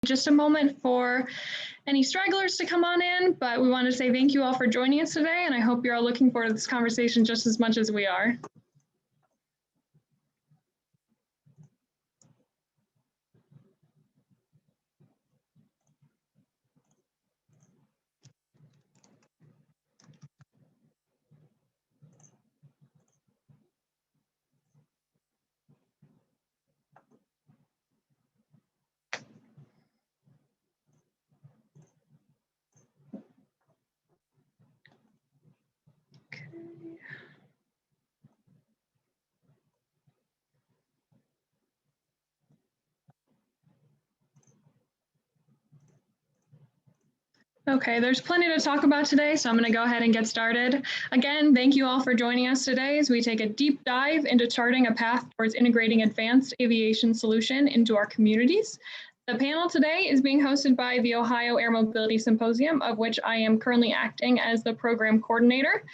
Just a moment for any stragglers to come on in, but we want to say thank you all for joining us today, and I hope you're all looking forward to this conversation just as much as we are. Okay, there's plenty to talk about today, so I'm going to go ahead and get started. Again, thank you all for joining us today as we take a deep dive into charting a path towards integrating advanced aviation solution into our communities. The panel today is being hosted by the Ohio Air Mobility Symposium, of which I am currently acting as the program coordinator.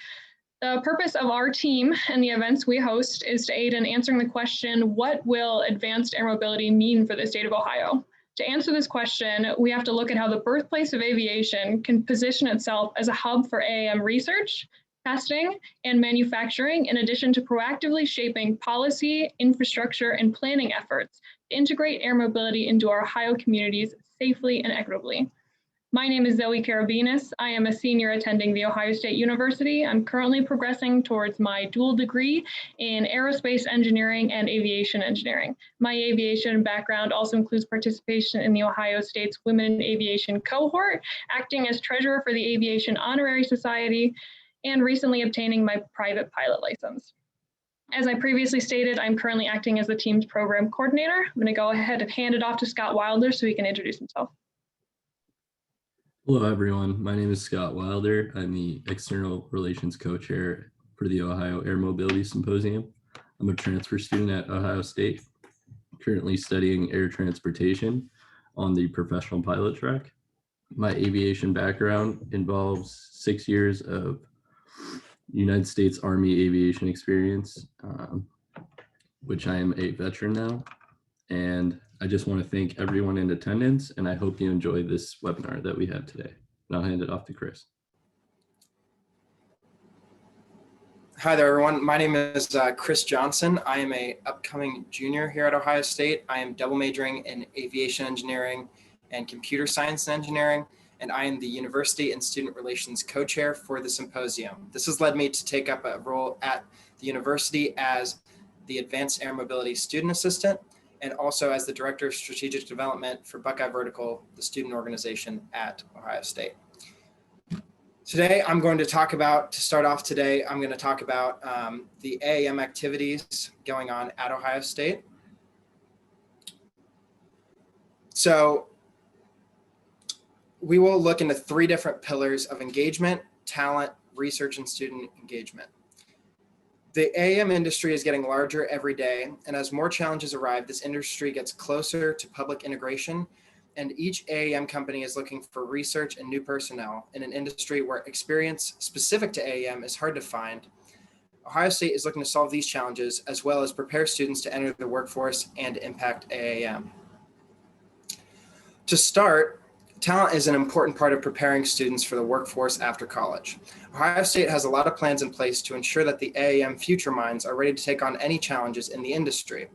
The purpose of our team and the events we host is to aid in answering the question, what will advanced air mobility mean for the state of Ohio? To answer this question, we have to look at how the birthplace of aviation can position itself as a hub for AAM research, testing, and manufacturing, in addition to proactively shaping policy, infrastructure, and planning efforts to integrate air mobility into our Ohio communities safely and equitably. My name is Zoe Carabinas. I am a senior attending The Ohio State University. I'm currently progressing towards my dual degree in aerospace engineering and aviation engineering. My aviation background also includes participation in the Ohio State's Women in Aviation cohort, acting as treasurer for the Aviation Honorary Society, and recently obtaining my private pilot license. As I previously stated, I'm currently acting as the team's program coordinator. I'm going to go ahead and hand it off to Scott Wilder so he can introduce himself. Hello, everyone. My name is Scott Wilder. I'm the External Relations Co-Chair for the Ohio Air Mobility Symposium. I'm a transfer student at Ohio State, currently studying air transportation on the professional pilot track. My aviation background involves 6 years of United States Army aviation experience, which I am a veteran now. And I just want to thank everyone in attendance, and I hope you enjoy this webinar that we have today. And I'll hand it off to Chris. Hi there, everyone. My name is Chris Johnson. I am an upcoming junior here at Ohio State. I am double majoring in aviation engineering and computer science and engineering, and I am the University and Student Relations Co-Chair for the Symposium. This has led me to take up a role at the university as the Advanced Air Mobility Student Assistant, and also as the Director of Strategic Development for Buckeye Vertical, the student organization at Ohio State. Today, I'm going to talk about, to start off today, I'm going to talk about the AAM activities going on at Ohio State. So we will look into 3 different pillars of engagement, talent, research, and student engagement. The AAM industry is getting larger every day, and as more challenges arrive, this industry gets closer to public integration, and each AAM company is looking for research and new personnel in an industry where experience specific to AAM is hard to find. Ohio State is looking to solve these challenges, as well as prepare students to enter the workforce and impact AAM. To start, talent is an important part of preparing students for the workforce after college. Ohio State has a lot of plans in place to ensure that the AAM future minds are ready to take on any challenges in the industry.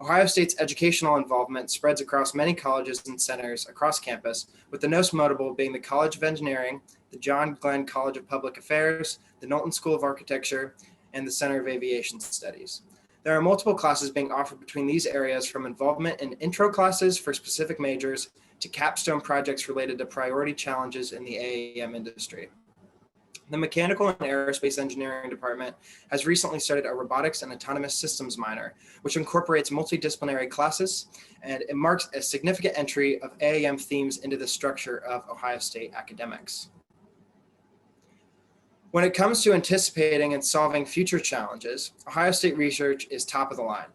Ohio State's educational involvement spreads across many colleges and centers across campus, with the most notable being the College of Engineering, the John Glenn College of Public Affairs, the Knowlton School of Architecture, and the Center of Aviation Studies. There are multiple classes being offered between these areas, from involvement in intro classes for specific majors to capstone projects related to priority challenges in the AAM industry. The Mechanical and Aerospace Engineering Department has recently started a Robotics and Autonomous Systems minor, which incorporates multidisciplinary classes, and it marks a significant entry of AAM themes into the structure of Ohio State academics. When it comes to anticipating and solving future challenges, Ohio State research is top of the line.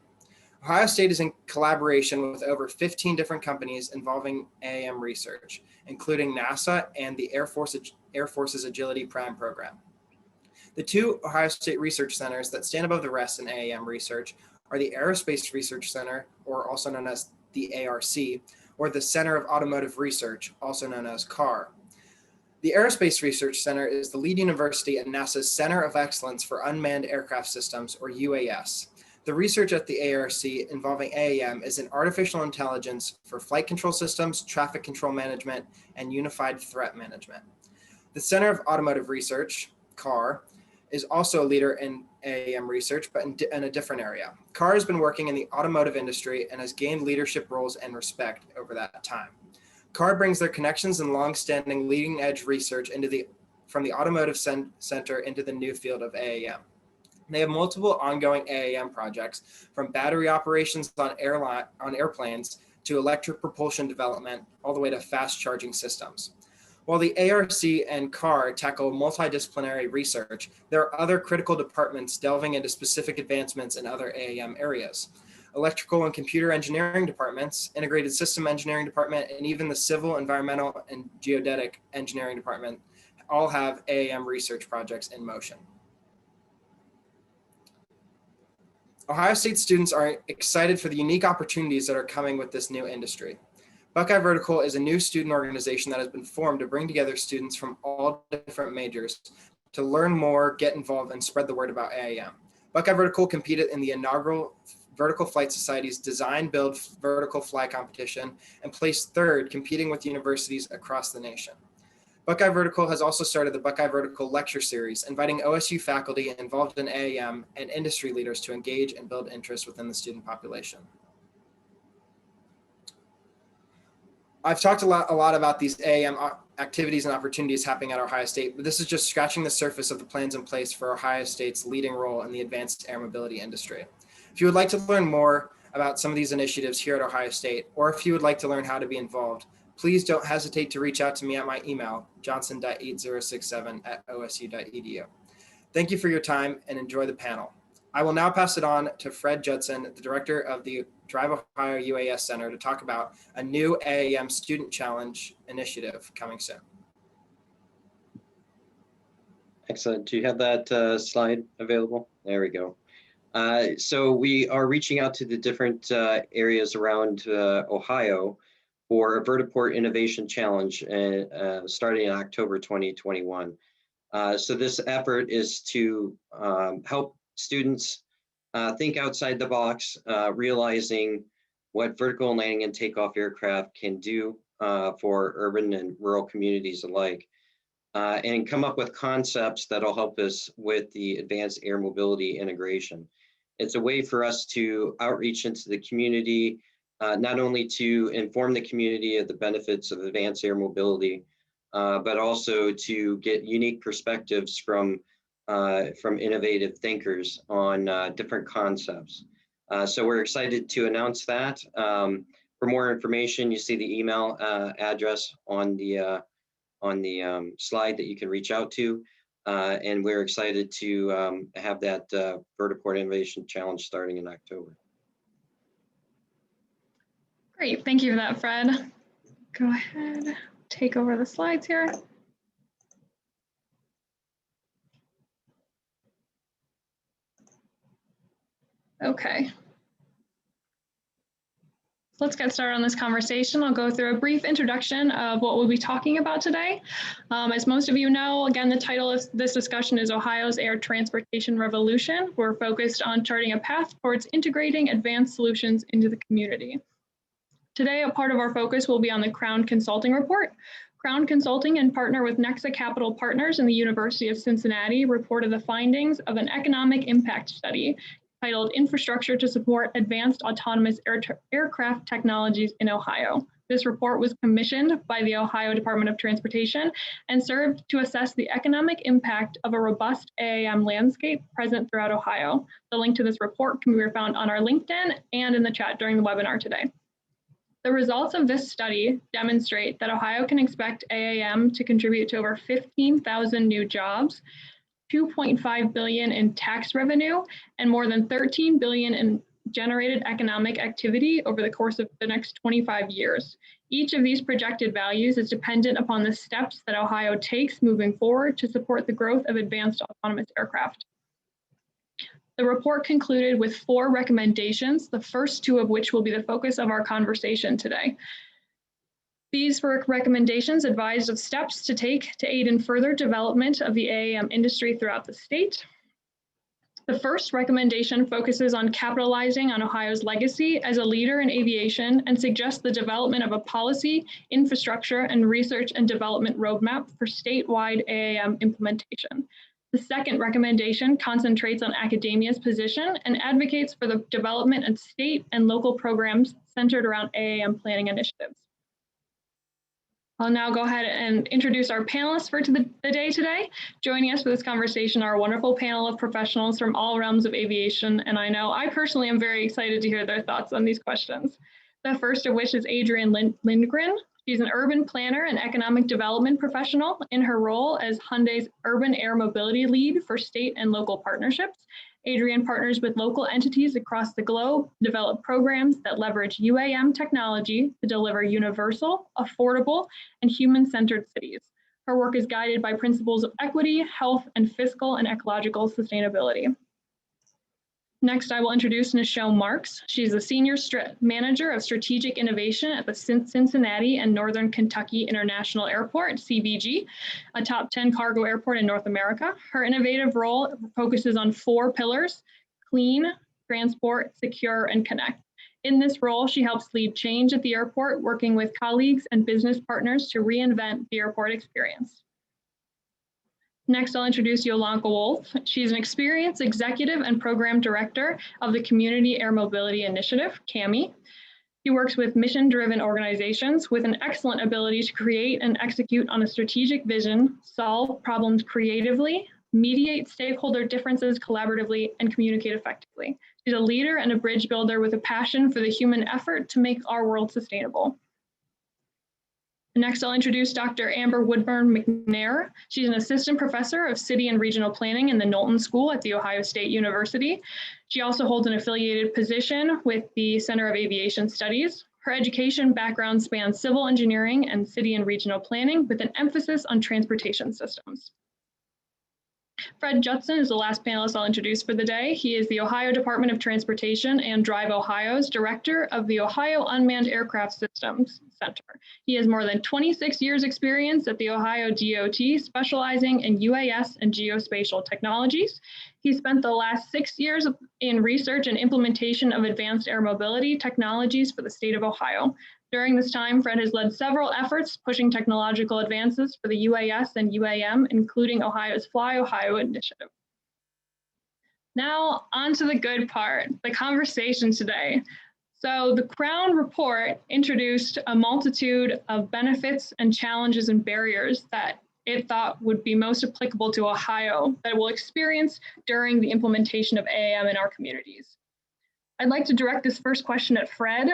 Ohio State is in collaboration with over 15 different companies involving AAM research, including NASA and the Air Force's Agility Prime program. The 2 Ohio State research centers that stand above the rest in AAM research are the Aerospace Research Center, or also known as the ARC, or the Center of Automotive Research, also known as CAR. The Aerospace Research Center is the lead university at NASA's Center of Excellence for Unmanned Aircraft Systems, or UAS. The research at the ARC involving AAM is in artificial intelligence for flight control systems, traffic control management, and unified threat management. The Center of Automotive Research, CAR, is also a leader in AAM research, but in a different area. CAR has been working in the automotive industry and has gained leadership roles and respect over that time. CAR brings their connections and long-standing leading-edge research from the automotive center into the new field of AAM. They have multiple ongoing AAM projects, from battery operations on airplanes to electric propulsion development, all the way to fast charging systems. While the ARC and CAR tackle multidisciplinary research, there are other critical departments delving into specific advancements in other AAM areas. Electrical and computer engineering departments, integrated system engineering department, and even the civil, environmental, and geodetic engineering department all have AAM research projects in motion. Ohio State students are excited for the unique opportunities that are coming with this new industry. Buckeye Vertical is a new student organization that has been formed to bring together students from all different majors to learn more, get involved, and spread the word about AAM. Buckeye Vertical competed in the inaugural Vertical Flight Society's Design Build Vertical Fly competition and placed third, competing with universities across the nation. Buckeye Vertical has also started the Buckeye Vertical Lecture Series, inviting OSU faculty involved in AAM and industry leaders to engage and build interest within the student population. I've talked a lot about these AAM activities and opportunities happening at Ohio State, but this is just scratching the surface of the plans in place for Ohio State's leading role in the advanced air mobility industry. If you would like to learn more about some of these initiatives here at Ohio State, or if you would like to learn how to be involved, please don't hesitate to reach out to me at my email, johnson.8067@osu.edu. Thank you for your time and enjoy the panel. I will now pass it on to Fred Judson, the director of the Drive Ohio UAS Center, to talk about a new AAM Student Challenge initiative coming soon. Excellent. Do you have that slide available? There we go. So we are reaching out to the different areas around Ohio for a Vertiport Innovation Challenge starting in October 2021. So this effort is to help students think outside the box, realizing what vertical landing and takeoff aircraft can do for urban and rural communities alike, and come up with concepts that'll help us with the advanced air mobility integration. It's a way for us to outreach into the community, not only to inform the community of the benefits of advanced air mobility, but also to get unique perspectives from innovative thinkers on different concepts. So we're excited to announce that. For more information, you see the email address on the slide that you can reach out to. And we're excited to have that Vertiport Innovation Challenge starting in October. Great, thank you for that, Fred. Go ahead, take over the slides here. Okay. So let's get started on this conversation. I'll go through a brief introduction of what we'll be talking about today. As most of you know, again, the title of this discussion is Ohio's Air Transportation Revolution. We're focused on charting a path towards integrating advanced solutions into the community. Today, a part of our focus will be on the Crown Consulting Report. Crown Consulting, in partner with Nexa Capital Partners and the University of Cincinnati, reported the findings of an economic impact study titled Infrastructure to Support Advanced Autonomous Aircraft Technologies in Ohio. This report was commissioned by the Ohio Department of Transportation and served to assess the economic impact of a robust AAM landscape present throughout Ohio. The link to this report can be found on our LinkedIn and in the chat during the webinar today. The results of this study demonstrate that Ohio can expect AAM to contribute to over 15,000 new jobs, $2.5 billion in tax revenue, and more than $13 billion in generated economic activity over the course of the next 25 years. Each of these projected values is dependent upon the steps that Ohio takes moving forward to support the growth of advanced autonomous aircraft. The report concluded with 4 recommendations, the first 2 of which will be the focus of our conversation today. These recommendations advised of steps to take to aid in further development of the AAM industry throughout the state. The first recommendation focuses on capitalizing on Ohio's legacy as a leader in aviation and suggests the development of a policy, infrastructure, and research and development roadmap for statewide AAM implementation. The second recommendation concentrates on academia's position and advocates for the development of state and local programs centered around AAM planning initiatives. I'll now go ahead and introduce our panelists for the day today. Joining us for this conversation are a wonderful panel of professionals from all realms of aviation, and I know I personally am very excited to hear their thoughts on these questions. The first of which is Adrienne Lindgren. She's an urban planner and economic development professional in her role as Hyundai's Urban Air Mobility Lead for state and local partnerships. Adrienne partners with local entities across the globe to develop programs that leverage UAM technology to deliver universal, affordable, and human-centered cities. Her work is guided by principles of equity, health, and fiscal and ecological sustainability. Next, I will introduce Nichelle Marks. She's the Senior Manager of Strategic Innovation at the Cincinnati and Northern Kentucky International Airport, CVG, a top 10 cargo airport in North America. Her innovative role focuses on 4 pillars: clean, transport, secure, and connect. In this role, she helps lead change at the airport, working with colleagues and business partners to reinvent the airport experience. Next, I'll introduce Yolanka Wulff. She's an experienced executive and program director of the Community Air Mobility Initiative, CAMI. She works with mission-driven organizations with an excellent ability to create and execute on a strategic vision, solve problems creatively, mediate stakeholder differences collaboratively, and communicate effectively. She's a leader and a bridge builder with a passion for the human effort to make our world sustainable. Next, I'll introduce Dr. Amber Woodburn McNair. She's an assistant professor of city and regional planning in the Knowlton School at The Ohio State University. She also holds an affiliated position with the Center of Aviation Studies. Her education background spans civil engineering and city and regional planning with an emphasis on transportation systems. Fred Judson is the last panelist I'll introduce for the day. He is the Ohio Department of Transportation and Drive Ohio's director of the Ohio Unmanned Aircraft Systems Center. He has more than 26 years experience at the Ohio DOT, specializing in UAS and geospatial technologies. He spent the last 6 years in research and implementation of advanced air mobility technologies for the state of Ohio. During this time, Fred has led several efforts pushing technological advances for the UAS and UAM, including Ohio's Fly Ohio initiative. Now, on to the good part, the conversation today. So the Crown report introduced a multitude of benefits and challenges and barriers that it thought would be most applicable to Ohio that we'll experience during the implementation of AAM in our communities. I'd like to direct this first question at Fred.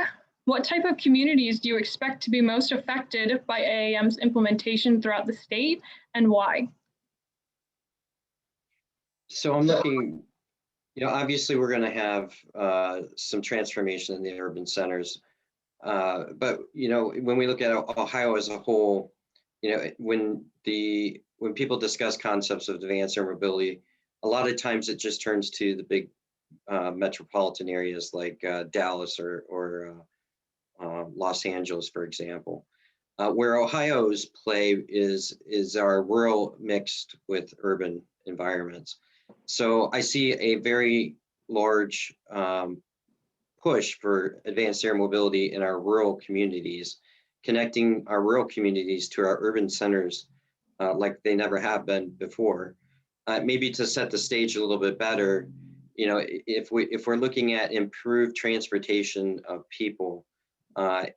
What type of communities do you expect to be most affected by AAM's implementation throughout the state, and why? So I'm looking, obviously we're going to have some transformation in the urban centers. But, when we look at Ohio as a whole, when people discuss concepts of advanced air mobility, a lot of times it just turns to the big metropolitan areas like Dallas or Los Angeles, for example, where Ohio's play is our rural mixed with urban environments. So I see a very large push for advanced air mobility in our rural communities, connecting our rural communities to our urban centers like they never have been before. Maybe to set the stage a little bit better, if we're looking at improved transportation of people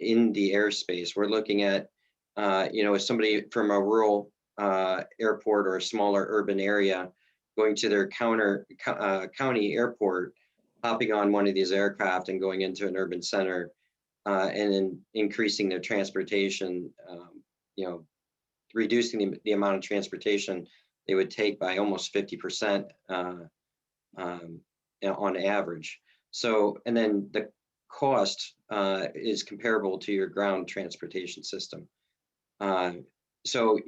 in the airspace, we're looking at, if somebody from a rural airport or a smaller urban area going to their county airport, hopping on one of these aircraft and going into an urban center and then increasing their transportation, reducing the amount of transportation they would take by almost 50% on average. So, and then the cost is comparable to your ground transportation system. So,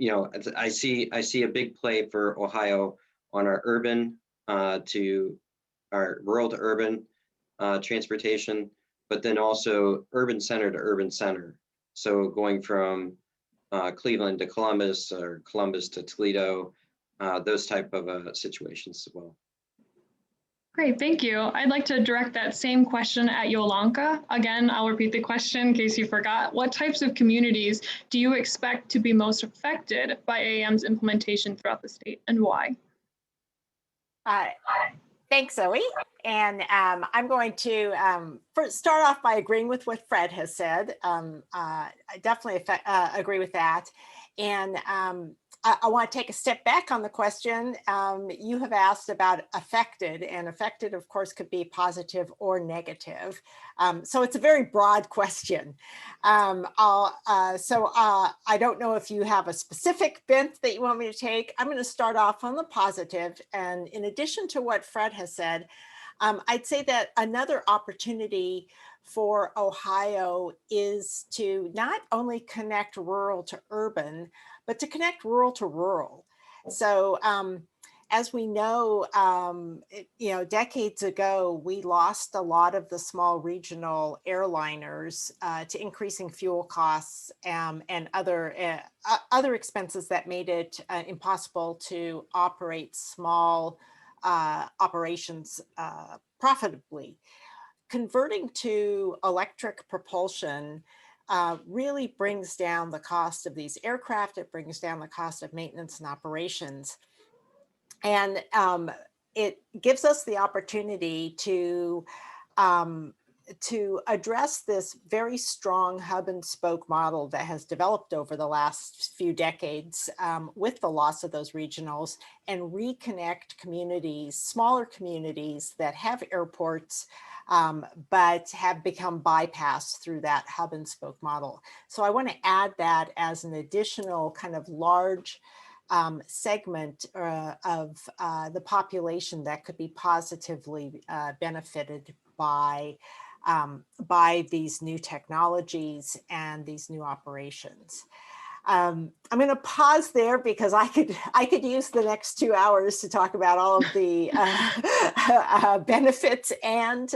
I see a big play for Ohio on our urban to our rural to urban transportation, but then also urban center to urban center. So going from Cleveland to Columbus or Columbus to Toledo, those type of situations as well. Great, thank you. I'd like to direct that same question at Yolanka. Again, I'll repeat the question in case you forgot. What types of communities do you expect to be most affected by AAM's implementation throughout the state, and why? Thanks, Zoe. And I'm going to first start off by agreeing with what Fred has said. I definitely agree with that. And I want to take a step back on the question. You have asked about affected, and affected, of course, could be positive or negative. So it's a very broad question. I don't know if you have a specific bent that you want me to take. I'm going to start off on the positive. And in addition to what Fred has said, I'd say that another opportunity for Ohio is to not only connect rural to urban, but to connect rural to rural. So as we know, decades ago, we lost a lot of the small regional airliners to increasing fuel costs and other expenses that made it impossible to operate small operations profitably. Converting to electric propulsion really brings down the cost of these aircraft. It brings down the cost of maintenance and operations. And it gives us the opportunity to address this very strong hub and spoke model that has developed over the last few decades with the loss of those regionals, and reconnect communities, smaller communities that have airports, but have become bypassed through that hub and spoke model. So I want to add that as an additional kind of large segment of the population that could be positively benefited by these new technologies and these new operations. I'm going to pause there because I could use the next 2 hours to talk about all of the benefits and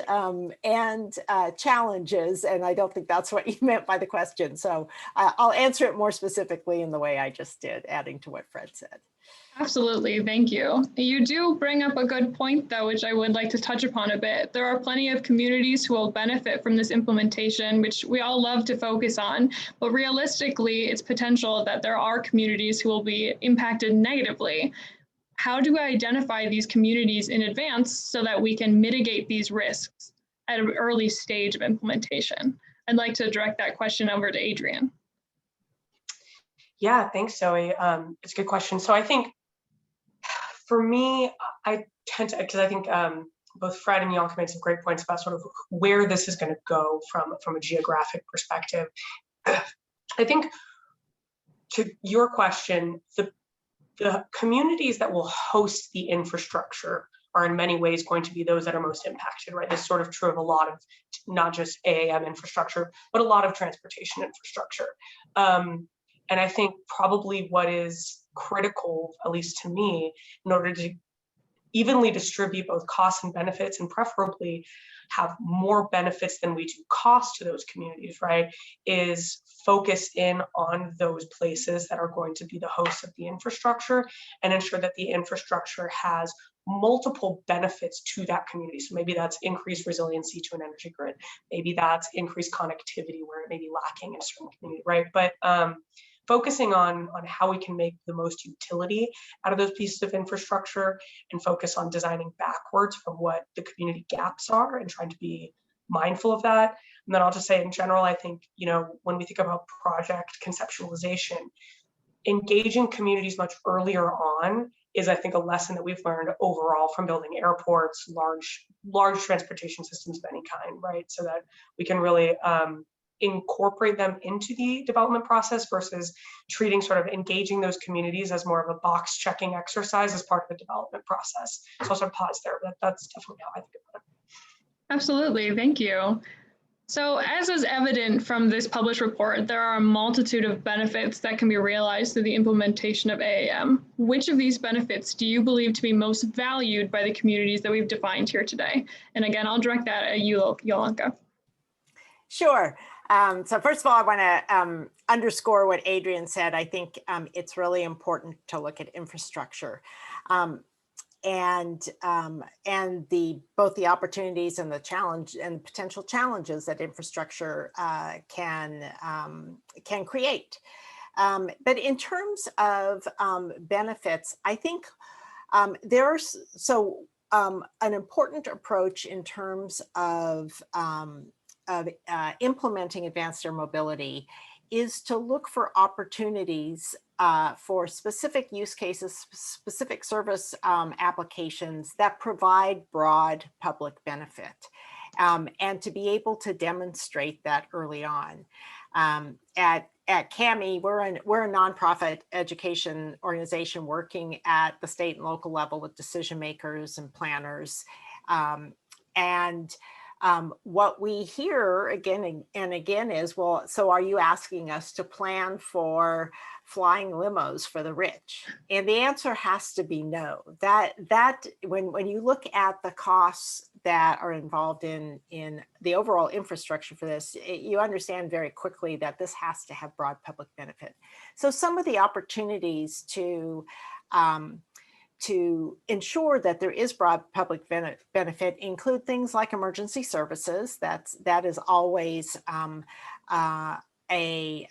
challenges, and I don't think that's what you meant by the question. So I'll answer it more specifically in the way I just did, adding to what Fred said. Absolutely, thank you. You do bring up a good point, though, which I would like to touch upon a bit. There are plenty of communities who will benefit from this implementation, which we all love to focus on, but realistically, it's potential that there are communities who will be impacted negatively. How do we identify these communities in advance so that we can mitigate these risks at an early stage of implementation? I'd like to direct that question over to Adrienne. Yeah, thanks, Zoe. It's a good question. So I think for me, I tend to, because I think both Fred and Yolanka made some great points about sort of where this is going to go from a geographic perspective. I think to your question, the communities that will host the infrastructure are in many ways going to be those that are most impacted, right? This is sort of true of a lot of not just AAM infrastructure, but a lot of transportation infrastructure. And I think probably what is critical, at least to me, in order to evenly distribute both costs and benefits, and preferably have more benefits than we do cost to those communities, right, is focus in on those places that are going to be the hosts of the infrastructure and ensure that the infrastructure has multiple benefits to that community. So maybe that's increased resiliency to an energy grid. Maybe that's increased connectivity where it may be lacking in a certain community, right? But focusing on how we can make the most utility out of those pieces of infrastructure and focus on designing backwards from what the community gaps are and trying to be mindful of that. And then I'll just say in general, I think, when we think about project conceptualization, engaging communities much earlier on is, I think, a lesson that we've learned overall from building airports, large transportation systems of any kind, right? So that we can really incorporate them into the development process versus treating sort of engaging those communities as more of a box checking exercise as part of the development process. So I'll sort of pause there, but that's definitely how I think about it. Absolutely, thank you. So as is evident from this published report, there are a multitude of benefits that can be realized through the implementation of AAM. Which of these benefits do you believe to be most valued by the communities that we've defined here today? And again, I'll direct that at you, Yolanka. Sure. So first of all, I want to underscore what Adrienne said. I think it's really important to look at infrastructure. And both the opportunities and the challenge and potential challenges that infrastructure can create. But in terms of benefits, I think there's an important approach in terms of implementing advanced air mobility is to look for opportunities for specific use cases, specific service applications that provide broad public benefit, and to be able to demonstrate that early on. At CAMI, we're a nonprofit education organization working at the state and local level with decision makers and planners. What we hear again and again is, well, so are you asking us to plan for flying limos for the rich? And the answer has to be no. That when you look at the costs that are involved in the overall infrastructure for this, you understand very quickly that this has to have broad public benefit. So some of the opportunities to ensure that there is broad public benefit include things like emergency services. That is always a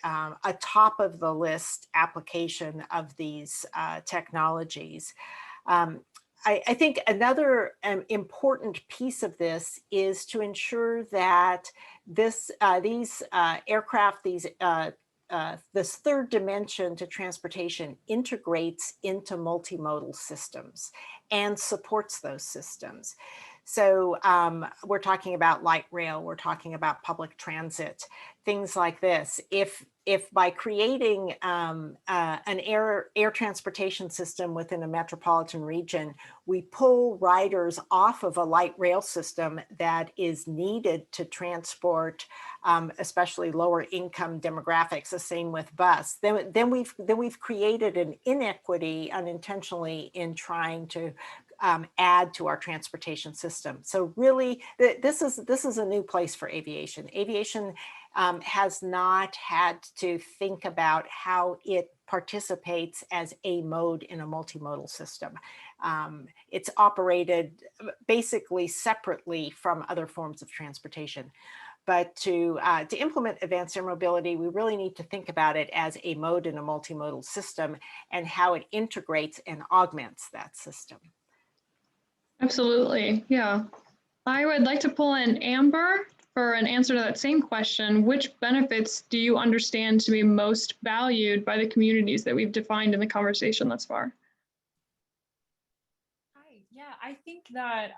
top of the list application of these technologies. I think another important piece of this is to ensure that these aircraft, this third dimension to transportation integrates into multimodal systems and supports those systems. So we're talking about light rail, we're talking about public transit, things like this. If by creating an air transportation system within a metropolitan region, we pull riders off of a light rail system that is needed to transport, especially lower income demographics, the same with bus, then we've created an inequity unintentionally in trying to add to our transportation system. So really, this is a new place for aviation. Aviation has not had to think about how it participates as a mode in a multimodal system. It's operated basically separately from other forms of transportation. But to implement advanced air mobility, we really need to think about it as a mode in a multimodal system and how it integrates and augments that system. Absolutely, yeah. I would like to pull in Amber for an answer to that same question. Which benefits do you understand to be most valued by the communities that we've defined in the conversation thus far? Hi, yeah, I think that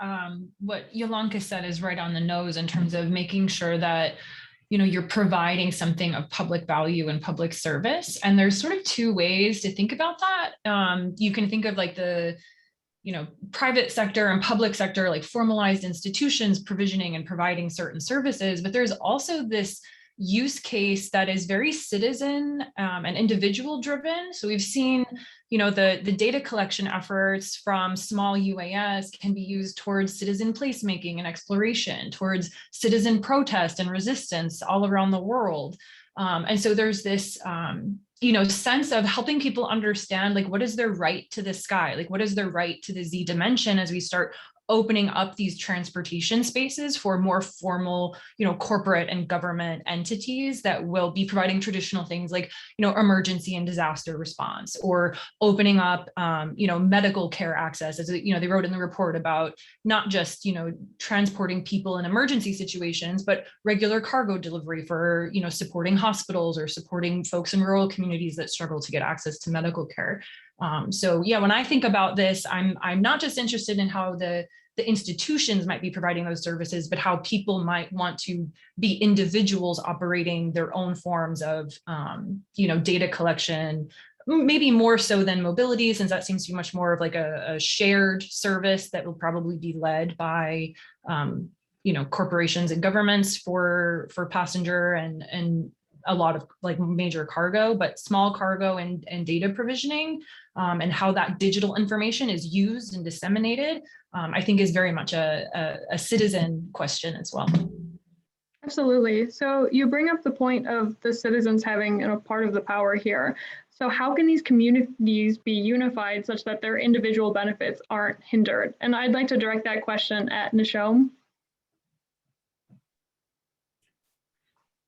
what Yolanka said is right on the nose in terms of making sure that you're providing something of public value and public service. And there's sort of two ways to think about that. You can think of like the private sector and public sector, like formalized institutions provisioning and providing certain services, but there's also this use case that is very citizen and individual driven. So we've seen, the data collection efforts from small UAS can be used towards citizen placemaking and exploration, towards citizen protest and resistance all around the world. And so there's this sense of helping people understand, like, what is their right to the sky? Like, what is their right to the Z dimension as we start opening up these transportation spaces for more formal, corporate and government entities that will be providing traditional things like, emergency and disaster response, or opening up, medical care access. As they wrote in the report about not just, transporting people in emergency situations, but regular cargo delivery for, supporting hospitals or supporting folks in rural communities that struggle to get access to medical care. So yeah, when I think about this, I'm not just interested in how the institutions might be providing those services, but how people might want to be individuals operating their own forms of, data collection, maybe more so than mobility, since that seems to be much more of like a shared service that will probably be led by, corporations and governments for passenger and a lot of like major cargo, but small cargo and data provisioning, and how that digital information is used and disseminated, I think is very much a citizen question as well. Absolutely. So you bring up the point of the citizens having a part of the power here. So how can these communities be unified such that their individual benefits aren't hindered? And I'd like to direct that question at Nishom.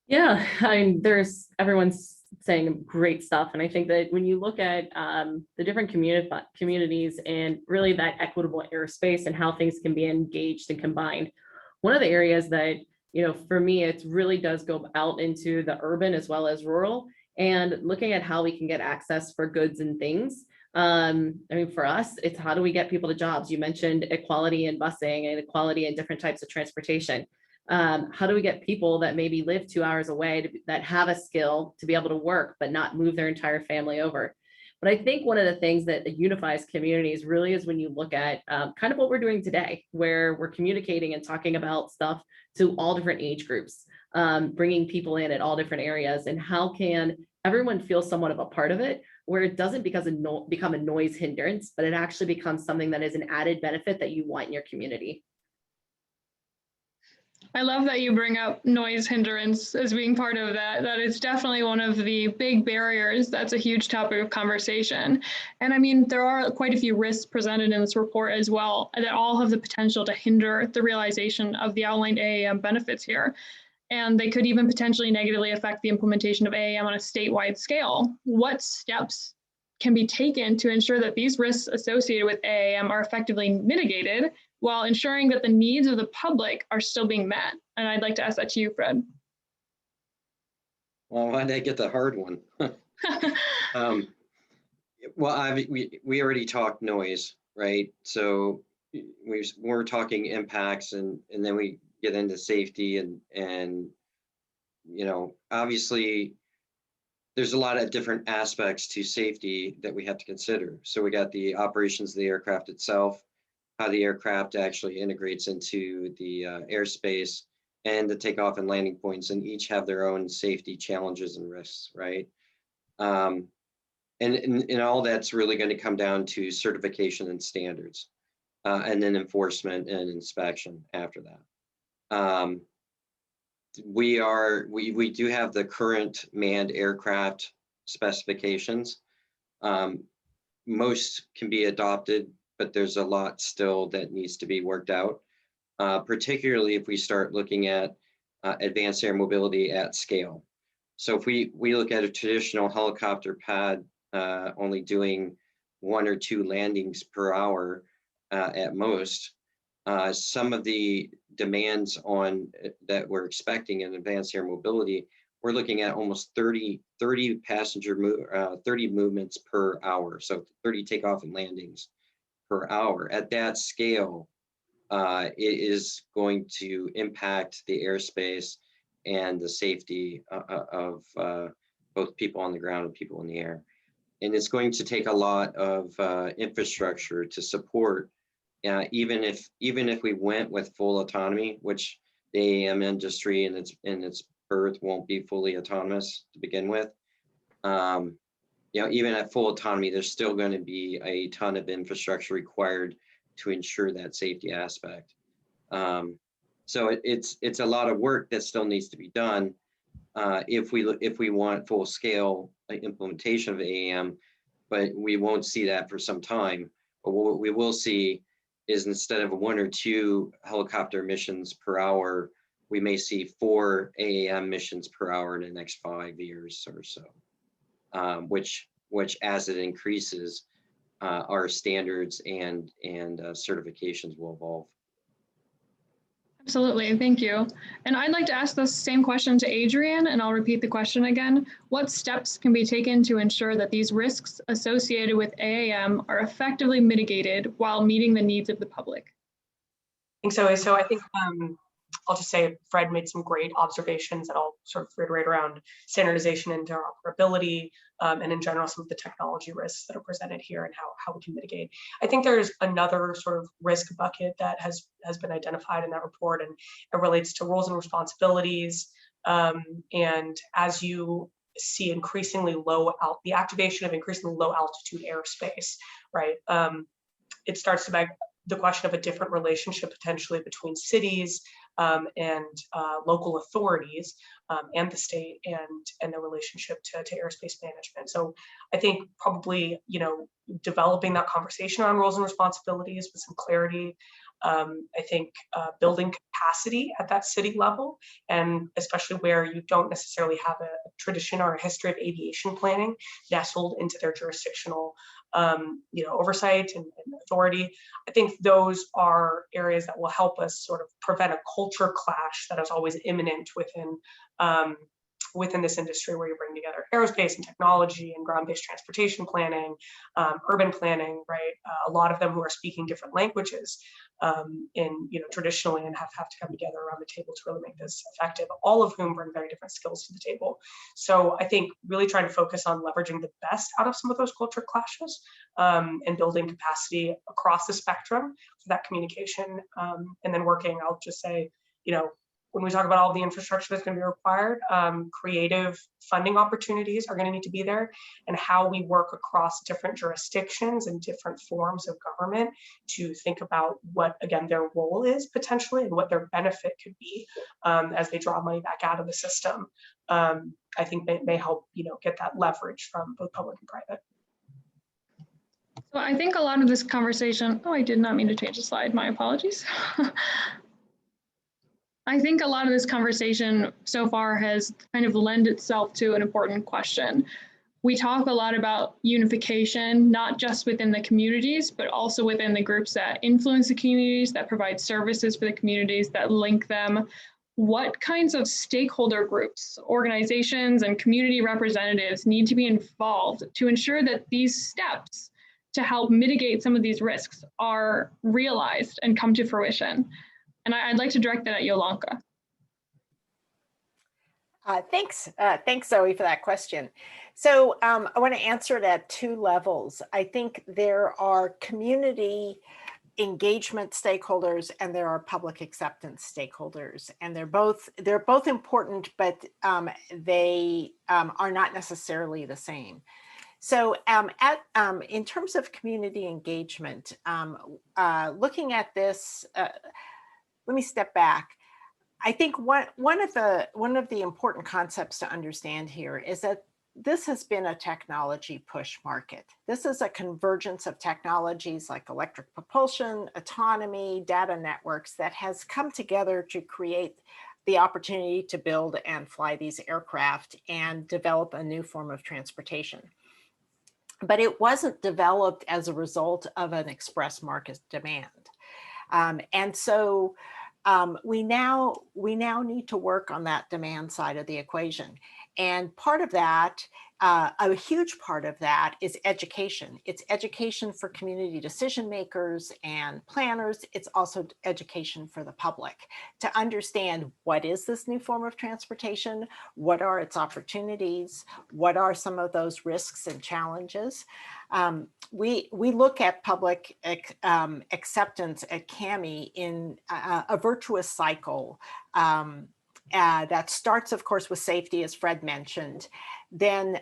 Yeah, everyone's saying great stuff. And I think that when you look at the different communities and really that equitable airspace and how things can be engaged and combined, one of the areas that, for me, it really does go out into the urban as well as rural, and looking at how we can get access for goods and things. For us, it's how do we get people to jobs? You mentioned equality in busing and equality in different types of transportation. How do we get people that maybe live 2 hours away that have a skill to be able to work, but not move their entire family over? But I think one of the things that unifies communities really is when you look at kind of what we're doing today, where we're communicating and talking about stuff to all different age groups, bringing people in at all different areas, and how can everyone feel somewhat of a part of it, where it doesn't become a noise hindrance, but it actually becomes something that is an added benefit that you want in your community. I love that you bring up noise hindrance as being part of that. That is definitely one of the big barriers. That's a huge topic of conversation. And there are quite a few risks presented in this report as well that all have the potential to hinder the realization of the outlined AAM benefits here. And they could even potentially negatively affect the implementation of AAM on a statewide scale. What steps can be taken to ensure that these risks associated with AAM are effectively mitigated while ensuring that the needs of the public are still being met? And I'd like to ask that to you, Fred. Well, why did I get the hard one? We already talked noise, right? So we're talking impacts, and then we get into safety, and obviously there's a lot of different aspects to safety that we have to consider. So we got the operations of the aircraft itself, how the aircraft actually integrates into the airspace, and the takeoff and landing points, and each have their own safety challenges and risks, right? And all that's really going to come down to certification and standards, and then enforcement and inspection after that. We do have the current manned aircraft specifications. Most can be adopted, but there's a lot still that needs to be worked out, particularly if we start looking at advanced air mobility at scale. So if we look at a traditional helicopter pad only doing 1 or 2 landings per hour at most, some of the demands on that we're expecting in advanced air mobility, we're looking at almost 30 movements per hour, so 30 takeoff and landings per hour. At that scale, it is going to impact the airspace and the safety of both people on the ground and people in the air. And it's going to take a lot of infrastructure to support, even if we went with full autonomy, which the AAM industry in its birth won't be fully autonomous to begin with. Even at full autonomy, there's still going to be a ton of infrastructure required to ensure that safety aspect. So it's a lot of work that still needs to be done if we want full scale implementation of AAM, but we won't see that for some time. But what we will see is, instead of 1 or 2 helicopter missions per hour, we may see 4 AAM missions per hour in the next 5 years or so. Which as it increases, our standards and certifications will evolve. Absolutely, thank you. And I'd like to ask the same question to Adrienne, and I'll repeat the question again. What steps can be taken to ensure that these risks associated with AAM are effectively mitigated while meeting the needs of the public? I think so. So I think I'll just say Fred made some great observations that I'll sort of reiterate around standardization and interoperability, and in general, some of the technology risks that are presented here and how we can mitigate. I think there's another sort of risk bucket that has been identified in that report, and it relates to roles and responsibilities. And as you see the activation of increasingly low altitude airspace, right? It starts to beg the question of a different relationship potentially between cities and local authorities and the state and the relationship to airspace management. So I think probably, developing that conversation on roles and responsibilities with some clarity. I think building capacity at that city level, and especially where you don't necessarily have a tradition or a history of aviation planning nestled into their jurisdictional oversight and authority. I think those are areas that will help us sort of prevent a culture clash that is always imminent within this industry, where you bring together aerospace and technology and ground-based transportation planning, urban planning, right? A lot of them who are speaking different languages traditionally, and have to come together around the table to really make this effective, all of whom bring very different skills to the table. So I think really trying to focus on leveraging the best out of some of those culture clashes and building capacity across the spectrum for that communication, and then working, I'll just say, when we talk about all the infrastructure that's going to be required, creative funding opportunities are going to need to be there, and how we work across different jurisdictions and different forms of government to think about what, again, their role is potentially and what their benefit could be as they draw money back out of the system. I think may help, get that leverage from both public and private. So I think a lot of this conversation, I did not mean to change the slide, my apologies. I think a lot of this conversation so far has kind of lent itself to an important question. We talk a lot about unification, not just within the communities, but also within the groups that influence the communities, that provide services for the communities, that link them. What kinds of stakeholder groups, organizations, and community representatives need to be involved to ensure that these steps to help mitigate some of these risks are realized and come to fruition? And I'd like to direct that at Yolanka. Thanks, Zoe, for that question. So I want to answer it at two levels. I think there are community engagement stakeholders and there are public acceptance stakeholders, and they're both important, but they are not necessarily the same. So in terms of community engagement, looking at this. Let me step back. I think one of the important concepts to understand here is that this has been a technology push market. This is a convergence of technologies like electric propulsion, autonomy, data networks that has come together to create the opportunity to build and fly these aircraft and develop a new form of transportation. But it wasn't developed as a result of an express market demand. And so we now need to work on that demand side of the equation. And part of that, a huge part of that, is education. It's education for community decision makers and planners. It's also education for the public to understand, what is this new form of transportation? What are its opportunities? What are some of those risks and challenges? We look at public acceptance at CAMI in a virtuous cycle that starts, of course, with safety, as Fred mentioned, then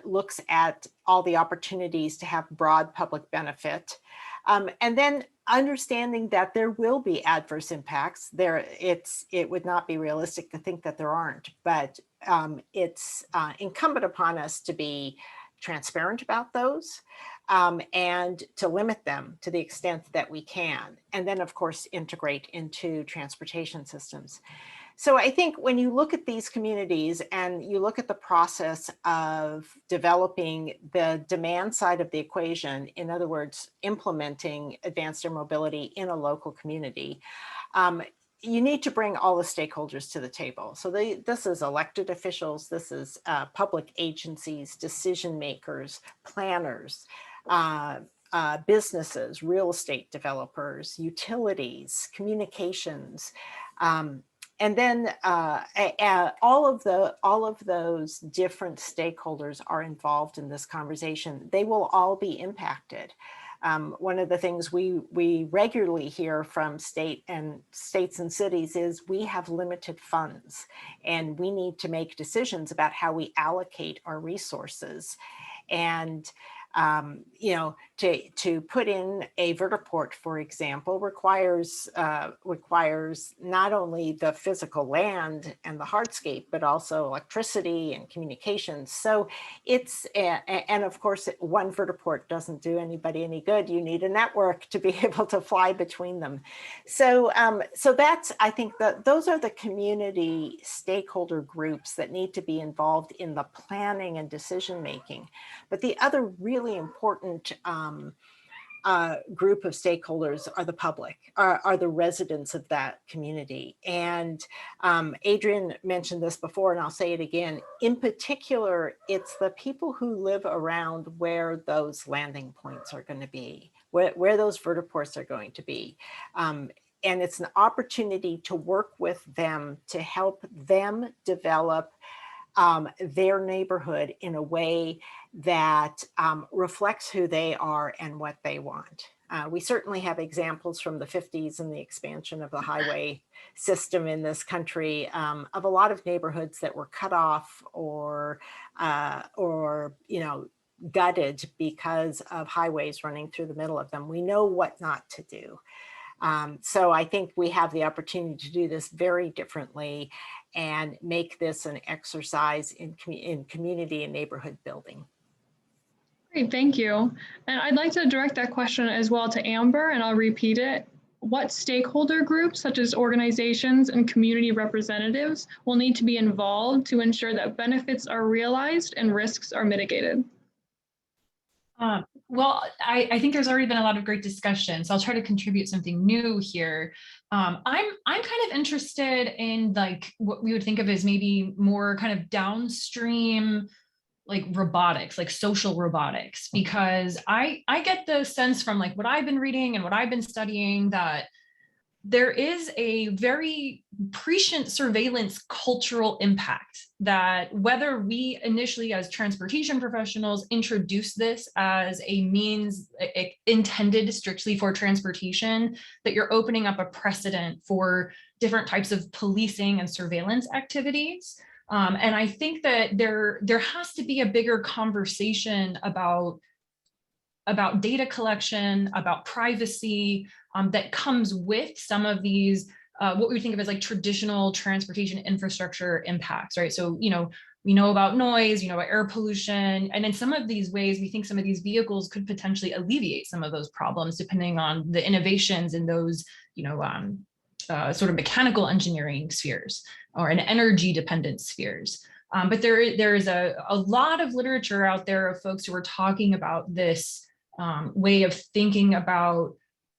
looks at all the opportunities to have broad public benefit, and then understanding that there will be adverse impacts. It would not be realistic to think that there aren't, but it's incumbent upon us to be transparent about those and to limit them to the extent that we can, and then, of course, integrate into transportation systems. So I think when you look at these communities and you look at the process of developing the demand side of the equation, in other words, implementing advanced air mobility in a local community, you need to bring all the stakeholders to the table. So this is elected officials, this is public agencies, decision makers, planners, businesses, real estate developers, utilities, communications, and then all of those different stakeholders are involved in this conversation. They will all be impacted. One of the things we regularly hear from states and cities is we have limited funds and we need to make decisions about how we allocate our resources. And You know, to put in a vertiport, for example, requires not only the physical land and the hardscape, but also electricity and communications. So it's, and of course, one vertiport doesn't do anybody any good. You need a network to be able to fly between them. So, so that's, I think that those are the community stakeholder groups that need to be involved in the planning and decision making. But the other really important group of stakeholders are the public, are the residents of that community. And Adrienne mentioned this before, and I'll say it again. In particular, it's the people who live around where those landing points are going to be, where those vertiports are going to be. And it's an opportunity to work with them to help them develop their neighborhood in a way that reflects who they are and what they want. We certainly have examples from the 50s and the expansion of the highway system in this country of a lot of neighborhoods that were cut off or you know, gutted because of highways running through the middle of them. We know what not to do. So I think we have the opportunity to do this very differently and make this an exercise in community and neighborhood building. Great, thank you. And I'd like to direct that question as well to Amber, and I'll repeat it. What stakeholder groups, such as organizations and community representatives, will need to be involved to ensure that benefits are realized and risks are mitigated? Well, I think there's already been a lot of great discussion, so I'll try to contribute something new here. I'm kind of interested in like what we would think of as maybe more kind of downstream, like robotics, like social robotics, because I get the sense from like what I've been reading and what I've been studying that there is a very prescient surveillance cultural impact that whether we initially as transportation professionals introduce this as a means intended strictly for transportation, that you're opening up a precedent for different types of policing and surveillance activities. And I think that there has to be a bigger conversation about data collection, about privacy, that comes with some of these, what we think of as like traditional transportation infrastructure impacts, right? So, you know, we know about noise, you know, about air pollution, and in some of these ways, we think some of these vehicles could potentially alleviate some of those problems, depending on the innovations in those, you know, sort of mechanical engineering spheres or an energy dependent spheres. But there is a lot of literature out there of folks who are talking about this way of thinking about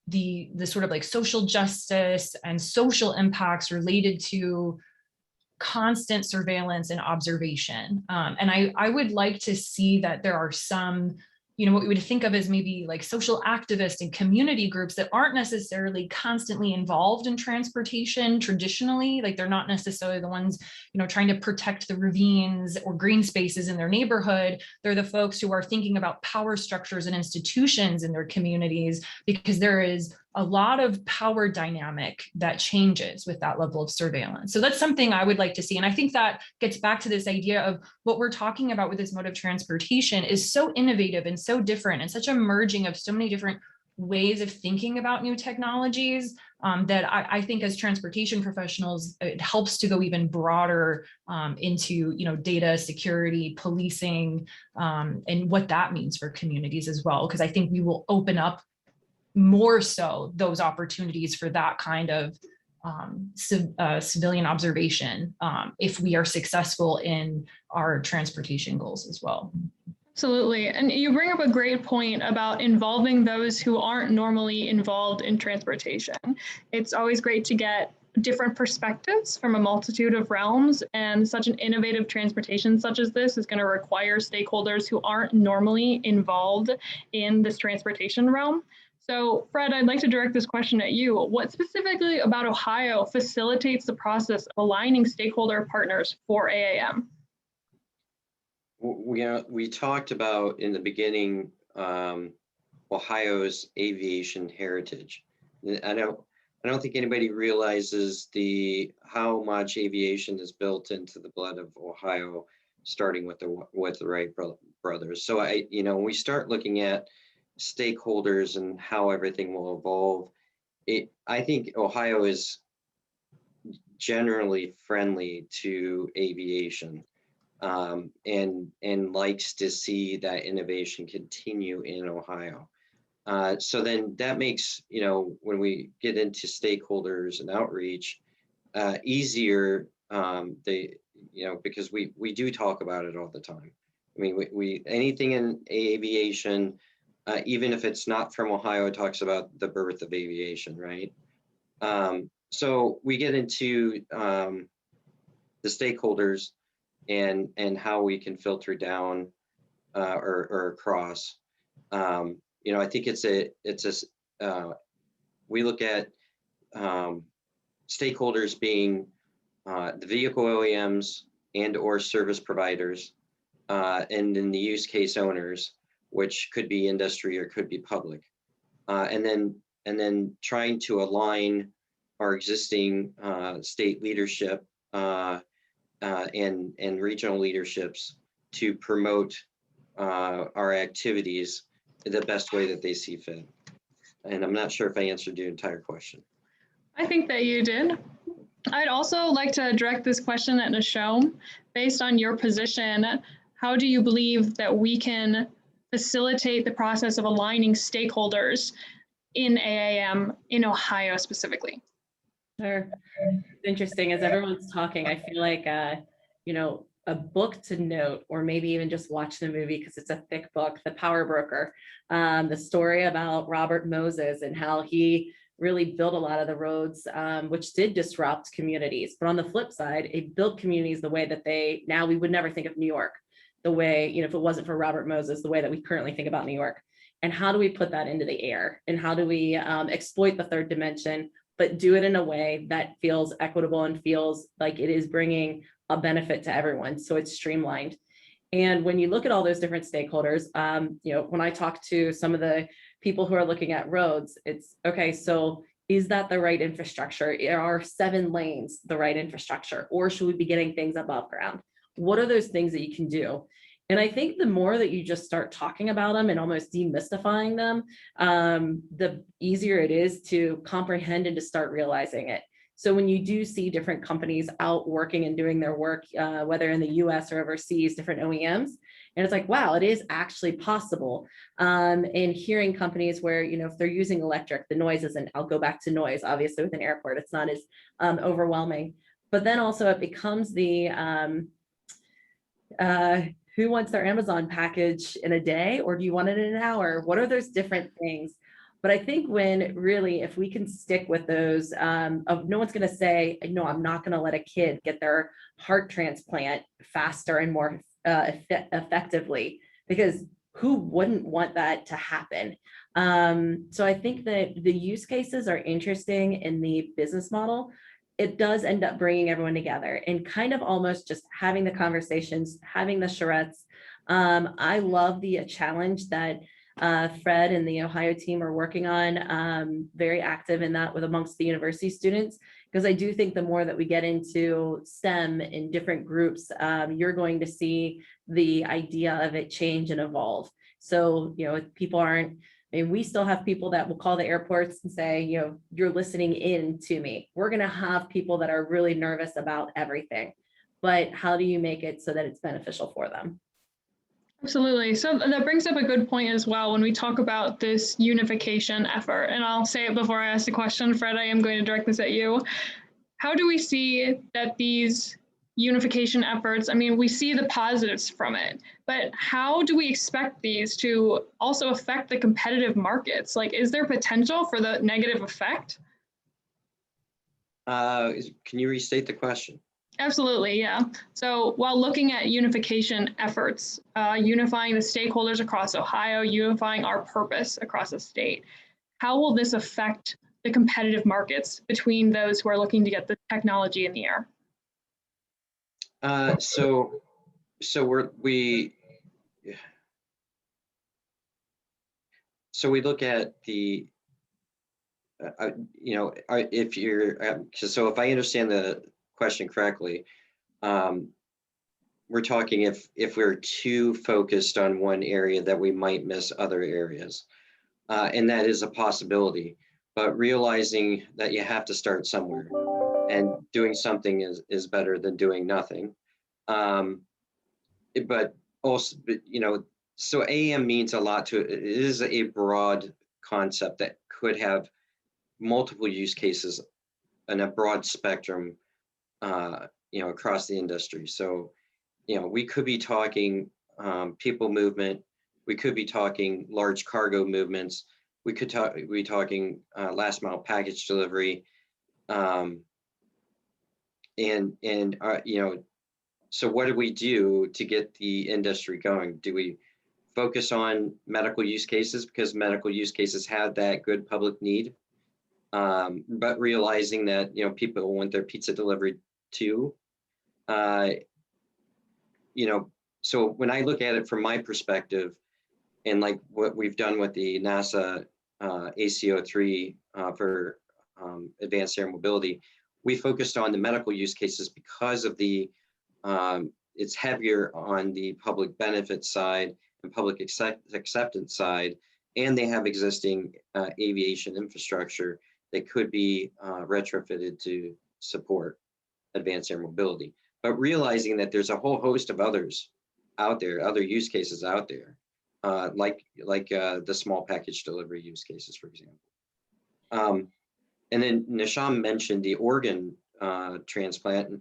the sort of like social justice and social impacts related to constant surveillance and observation. And I would like to see that there are some, you know, what we would think of as maybe like social activists and community groups that aren't necessarily constantly involved in transportation traditionally, like they're not necessarily the ones, you know, trying to protect the ravines or green spaces in their neighborhood. They're the folks who are thinking about power structures and institutions in their communities, because there is a lot of power dynamic that changes with that level of surveillance. So that's something I would like to see. And I think that gets back to this idea of what we're talking about with this mode of transportation is so innovative and so different and such a merging of so many different ways of thinking about new technologies that I think as transportation professionals, it helps to go even broader into, you know, data security, policing, and what that means for communities as well. Because I think we will open up more so those opportunities for that kind of civilian observation if we are successful in our transportation goals as well. Absolutely. And you bring up a great point about involving those who aren't normally involved in transportation. It's always great to get different perspectives from a multitude of realms, and such an innovative transportation such as this is going to require stakeholders who aren't normally involved in this transportation realm. So Fred, I'd like to direct this question at you. What specifically about Ohio facilitates the process of aligning stakeholder partners for AAM? We talked about in the beginning Ohio's aviation heritage. I don't think anybody realizes how much aviation is built into the blood of Ohio, starting with the Wright for others. So when we start looking at stakeholders and how everything will evolve, I think Ohio is generally friendly to aviation, and likes to see that innovation continue in Ohio. So then that makes, when we get into stakeholders and outreach, easier, because we do talk about it all the time. I mean, we anything in aviation, even if it's not from Ohio, it talks about the birth of aviation, right? So we get into the stakeholders and how we can filter down or across. I think we look at stakeholders being the vehicle OEMs and or service providers, and then the use case owners, which could be industry or could be public, and then trying to align our existing state leadership and regional leaderships to promote our activities the best way that they see fit. And I'm not sure if I answered your entire question. I think that you did. I'd also like to direct this question at Nishom. Based on your position, how do you believe that we can facilitate the process of aligning stakeholders in AAM in Ohio specifically? Sure. It's interesting. As everyone's talking, I feel like, a book to note, or maybe even just watch the movie because it's a thick book, The Power Broker, the story about Robert Moses and how he really built a lot of the roads, which did disrupt communities. But on the flip side, it built communities the way that now we would never think of New York, the way, if it wasn't for Robert Moses, the way that we currently think about New York. And how do we put that into the air? And how do we exploit the third dimension, but do it in a way that feels equitable and feels like it is bringing a benefit to everyone, so it's streamlined. And when you look at all those different stakeholders, when I talk to some of the people who are looking at roads, it's okay, so is that the right infrastructure? Are 7 lanes the right infrastructure? Or should we be getting things above ground? What are those things that you can do? And I think the more that you just start talking about them and almost demystifying them, the easier it is to comprehend and to start realizing it. So when you do see different companies out working and doing their work, whether in the US or overseas, different OEMs, and it's like, wow, it is actually possible. And hearing companies where, if they're using electric, the noise isn't, I'll go back to noise, obviously with an airport, it's not as overwhelming. But then also it becomes the, who wants their Amazon package in a day, or do you want it in an hour? What are those different things? But I think if we can stick with those, no one's going to say, no, I'm not going to let a kid get their heart transplant faster and more effectively, because who wouldn't want that to happen? So I think that the use cases are interesting in the business model. It does end up bringing everyone together and kind of almost just having the conversations, having the charrettes. I love the challenge that Fred and the Ohio team are working on, very active in that with amongst the university students, because I do think the more that we get into STEM in different groups, you're going to see the idea of it change and evolve. So, if people we still have people that will call the airports and say, you're listening in to me. We're going to have people that are really nervous about everything, but how do you make it so that it's beneficial for them? Absolutely. So that brings up a good point as well when we talk about this unification effort. And I'll say it before I ask the question, Fred, I am going to direct this at you. How do we see that these unification efforts, we see the positives from it, but how do we expect these to also affect the competitive markets? Like, is there potential for the negative effect? Can you restate the question? Absolutely, yeah. So while looking at unification efforts, unifying the stakeholders across Ohio, unifying our purpose across the state, how will this affect the competitive markets between those who are looking to get the technology in the air? So we look at the, if I understand the question correctly, we're talking if we're too focused on one area that we might miss other areas. And that is a possibility, but realizing that you have to start somewhere and doing something is better than doing nothing. But also, you know, so AAM means a lot to it. It is a broad concept that could have multiple use cases and a broad spectrum, you know, across the industry. So, you know, we could be talking people movement. We could be talking large cargo movements. We could be talking last mile package delivery. And you know, so what do we do to get the industry going? Do we focus on medical use cases because medical use cases have that good public need? But realizing that, you know, people want their pizza delivered too. You know, so when I look at it from my perspective, and like what we've done with the NASA ACO3 for advanced air mobility, we focused on the medical use cases because of the, it's heavier on the public benefit side and public acceptance side, and they have existing aviation infrastructure that could be retrofitted to support advanced air mobility. But realizing that there's a whole host of others out there, other use cases out there, like the small package delivery use cases, for example. And then Nisham mentioned the organ transplant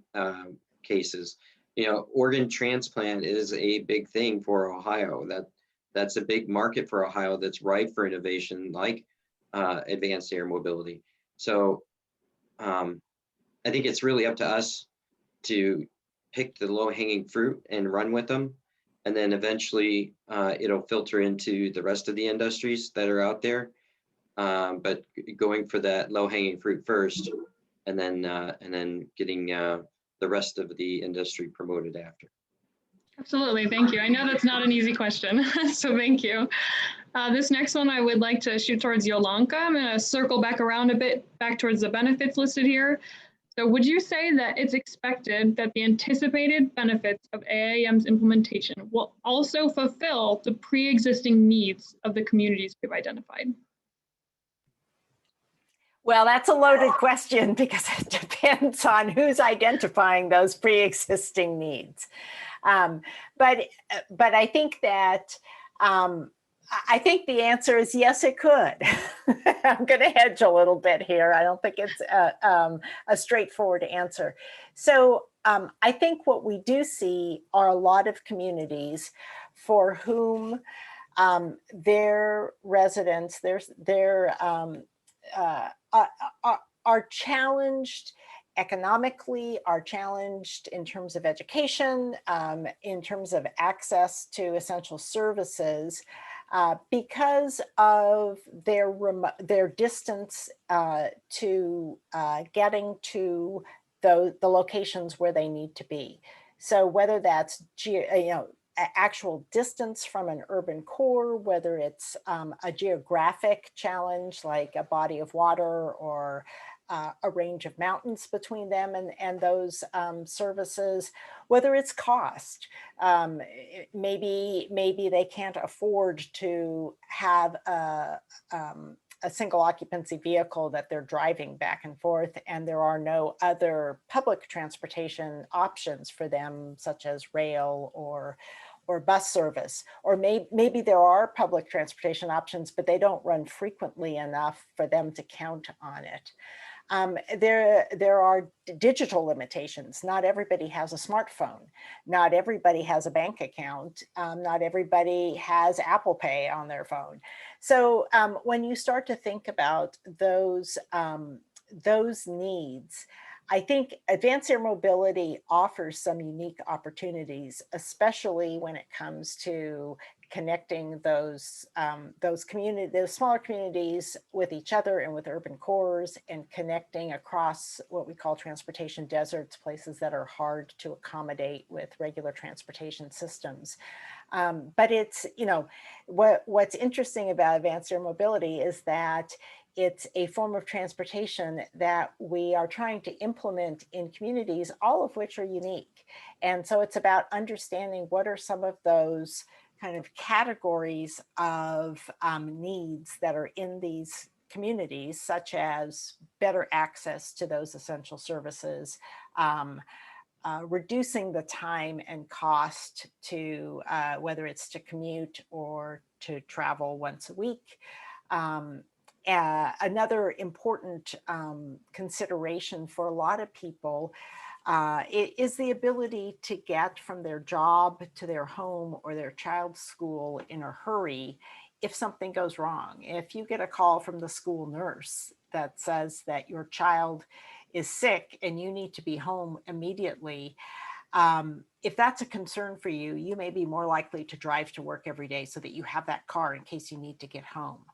cases. You know, organ transplant is a big thing for Ohio. That's a big market for Ohio that's ripe for innovation, like advanced air mobility. So I think it's really up to us to pick the low-hanging fruit and run with them. And then eventually it'll filter into the rest of the industries that are out there. But going for that low-hanging fruit first, and then getting the rest of the industry promoted after. Absolutely, thank you. I know that's not an easy question, so thank you. This next one I would like to shoot towards Yolanka. I'm going to circle back around a bit, back towards the benefits listed here. So would you say that it's expected that the anticipated benefits of AAM's implementation will also fulfill the pre-existing needs of the communities we've identified? Well, that's a loaded question because it depends on who's identifying those pre-existing needs. But I think that I think the answer is yes, it could. I'm going to hedge a little bit here. I don't think it's a straightforward answer. So I think what we do see are a lot of communities for whom their residents, are challenged economically, are challenged in terms of education, in terms of access to essential services, because of their distance to getting to the locations where they need to be. So whether that's actual distance from an urban core, whether it's a geographic challenge like a body of water or a range of mountains between them and those services, whether it's cost. Maybe they can't afford to have a single occupancy vehicle that they're driving back and forth, and there are no other public transportation options for them, such as rail or bus service. Or maybe there are public transportation options, but they don't run frequently enough for them to count on it. There are digital limitations. Not everybody has a smartphone. Not everybody has a bank account. Not everybody has Apple Pay on their phone. So when you start to think about those needs, I think advanced air mobility offers some unique opportunities, especially when it comes to connecting those smaller communities with each other and with urban cores, and connecting across what we call transportation deserts, places that are hard to accommodate with regular transportation systems. But it's, what's interesting about advanced air mobility is that It's a form of transportation that we are trying to implement in communities, all of which are unique. And so it's about understanding what are some of those kind of categories of needs that are in these communities, such as better access to those essential services, reducing the time and cost to whether it's to commute or to travel once a week. Another important consideration for a lot of people is the ability to get from their job to their home or their child's school in a hurry if something goes wrong. If you get a call from the school nurse that says that your child is sick and you need to be home immediately, if that's a concern for you, you may be more likely to drive to work every day so that you have that car in case you need to get home.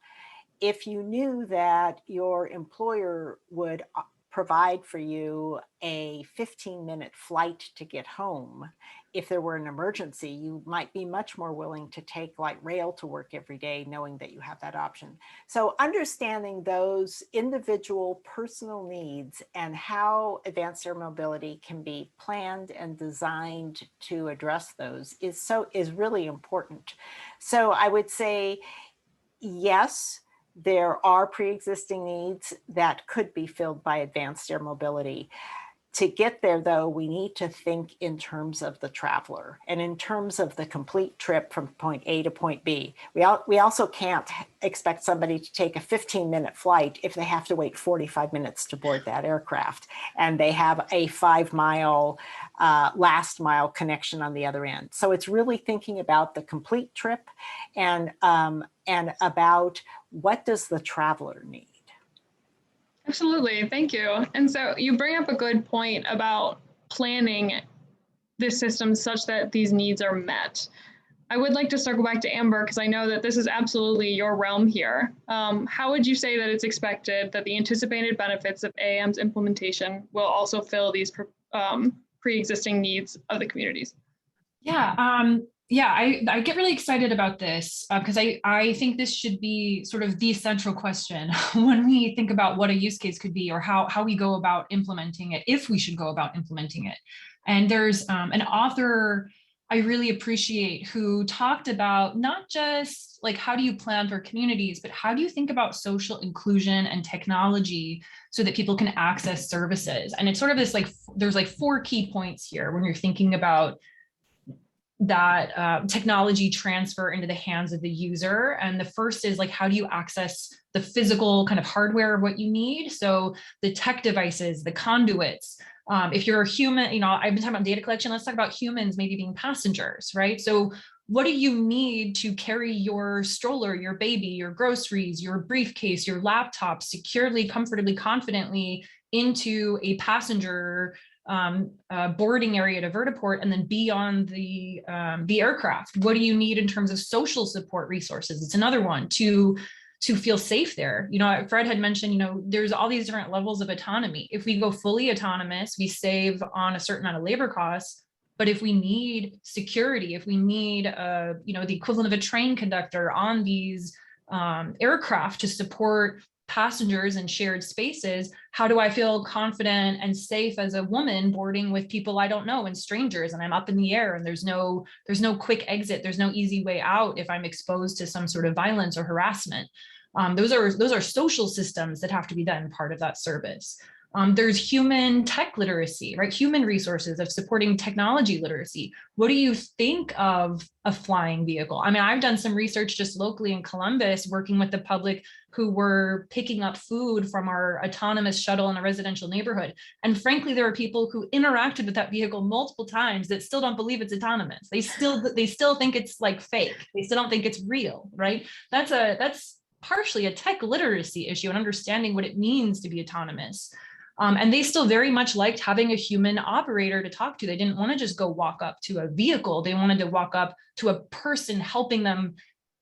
If you knew that your employer would provide for you a 15-minute flight to get home, if there were an emergency, you might be much more willing to take light rail to work every day, knowing that you have that option. So understanding those individual personal needs and how advanced air mobility can be planned and designed to address those is really important. So I would say, yes, there are pre-existing needs that could be filled by advanced air mobility. To get there, though, we need to think in terms of the traveler and in terms of the complete trip from point A to point B. We also can't expect somebody to take a 15-minute flight if they have to wait 45 minutes to board that aircraft and they have a 5-mile last mile connection on the other end. So it's really thinking about the complete trip and about what does the traveler need. Absolutely, thank you. And so you bring up a good point about planning this system such that these needs are met. I would like to circle back to Amber because I know that this is absolutely your realm here. How would you say that it's expected that the anticipated benefits of AAM's implementation will also fill these pre-existing needs of the communities? Yeah, I get really excited about this because I think this should be sort of the central question when we think about what a use case could be or how we go about implementing it, if we should go about implementing it. And there's an author I really appreciate who talked about not just like how do you plan for communities, but how do you think about social inclusion and technology so that people can access services? And it's sort of this like, there's like 4 key points here when you're thinking about that technology transfer into the hands of the user. And the first is like, how do you access the physical kind of hardware of what you need? So the tech devices, the conduits. If you're a human, you know, I've been talking about data collection. Let's talk about humans maybe being passengers, right? So what do you need to carry your stroller, your baby, your groceries, your briefcase, your laptop securely, comfortably, confidently into a passenger boarding area at a vertiport and then be on the aircraft? What do you need in terms of social support resources? It's another one to feel safe there. You know, Fred had mentioned, you know, there's all these different levels of autonomy. If we go fully autonomous, we save on a certain amount of labor costs. But if we need security, if we need, you know, the equivalent of a train conductor on these aircraft to support passengers and shared spaces, how do I feel confident and safe as a woman boarding with people I don't know and strangers, and I'm up in the air and there's no quick exit, there's no easy way out if I'm exposed to some sort of violence or harassment. Those are social systems that have to be then part of that service. There's human tech literacy, right? Human resources of supporting technology literacy. What do you think of a flying vehicle? I mean, I've done some research just locally in Columbus, working with the public who were picking up food from our autonomous shuttle in a residential neighborhood. And frankly, there are people who interacted with that vehicle multiple times that still don't believe it's autonomous. They still think it's like fake. They still don't think it's real, right? That's partially a tech literacy issue and understanding what it means to be autonomous. And they still very much liked having a human operator to talk to. They didn't want to just go walk up to a vehicle. They wanted to walk up to a person helping them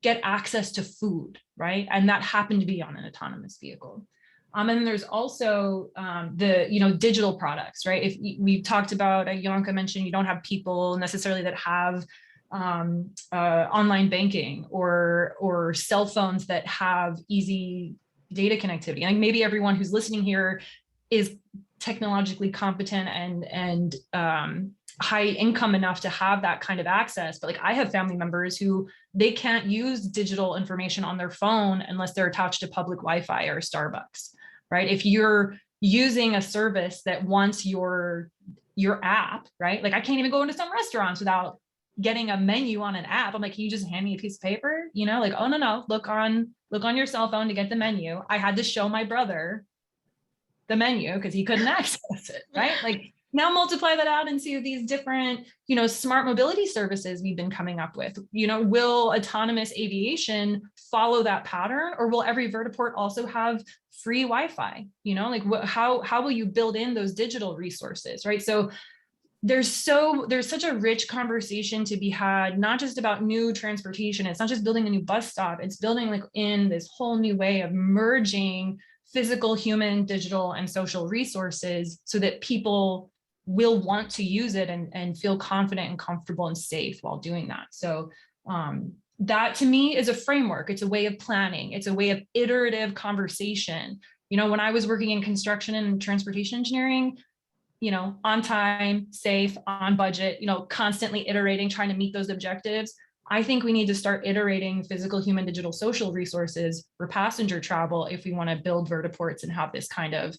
get access to food, right? And that happened to be on an autonomous vehicle. And then there's also the digital products, right? If we talked about, Yolanka mentioned, you don't have people necessarily that have online banking or cell phones that have easy data connectivity. Like maybe everyone who's listening here is technologically competent and high income enough to have that kind of access. But like I have family members who they can't use digital information on their phone unless they're attached to public Wi-Fi or Starbucks, right? If you're using a service that wants your app, right? Like I can't even go into some restaurants without getting a menu on an app. I'm like, can you just hand me a piece of paper? You know, like, oh no, look on your cell phone to get the menu. I had to show my brother the menu because he couldn't access it, right? Like now multiply that out and see these different, you know, smart mobility services we've been coming up with. You know, will autonomous aviation follow that pattern, or will every vertiport also have free Wi-Fi? You know, like how will you build in those digital resources, right? So there's such a rich conversation to be had, not just about new transportation. It's not just building a new bus stop. It's building like in this whole new way of merging physical, human, digital, and social resources so that people will want to use it and feel confident and comfortable and safe while doing that. So that to me is a framework. It's a way of planning. It's a way of iterative conversation. You know, when I was working in construction and transportation engineering, you know, on time, safe, on budget, you know, constantly iterating, trying to meet those objectives. I think we need to start iterating physical, human, digital, social resources for passenger travel if we want to build vertiports and have this kind of,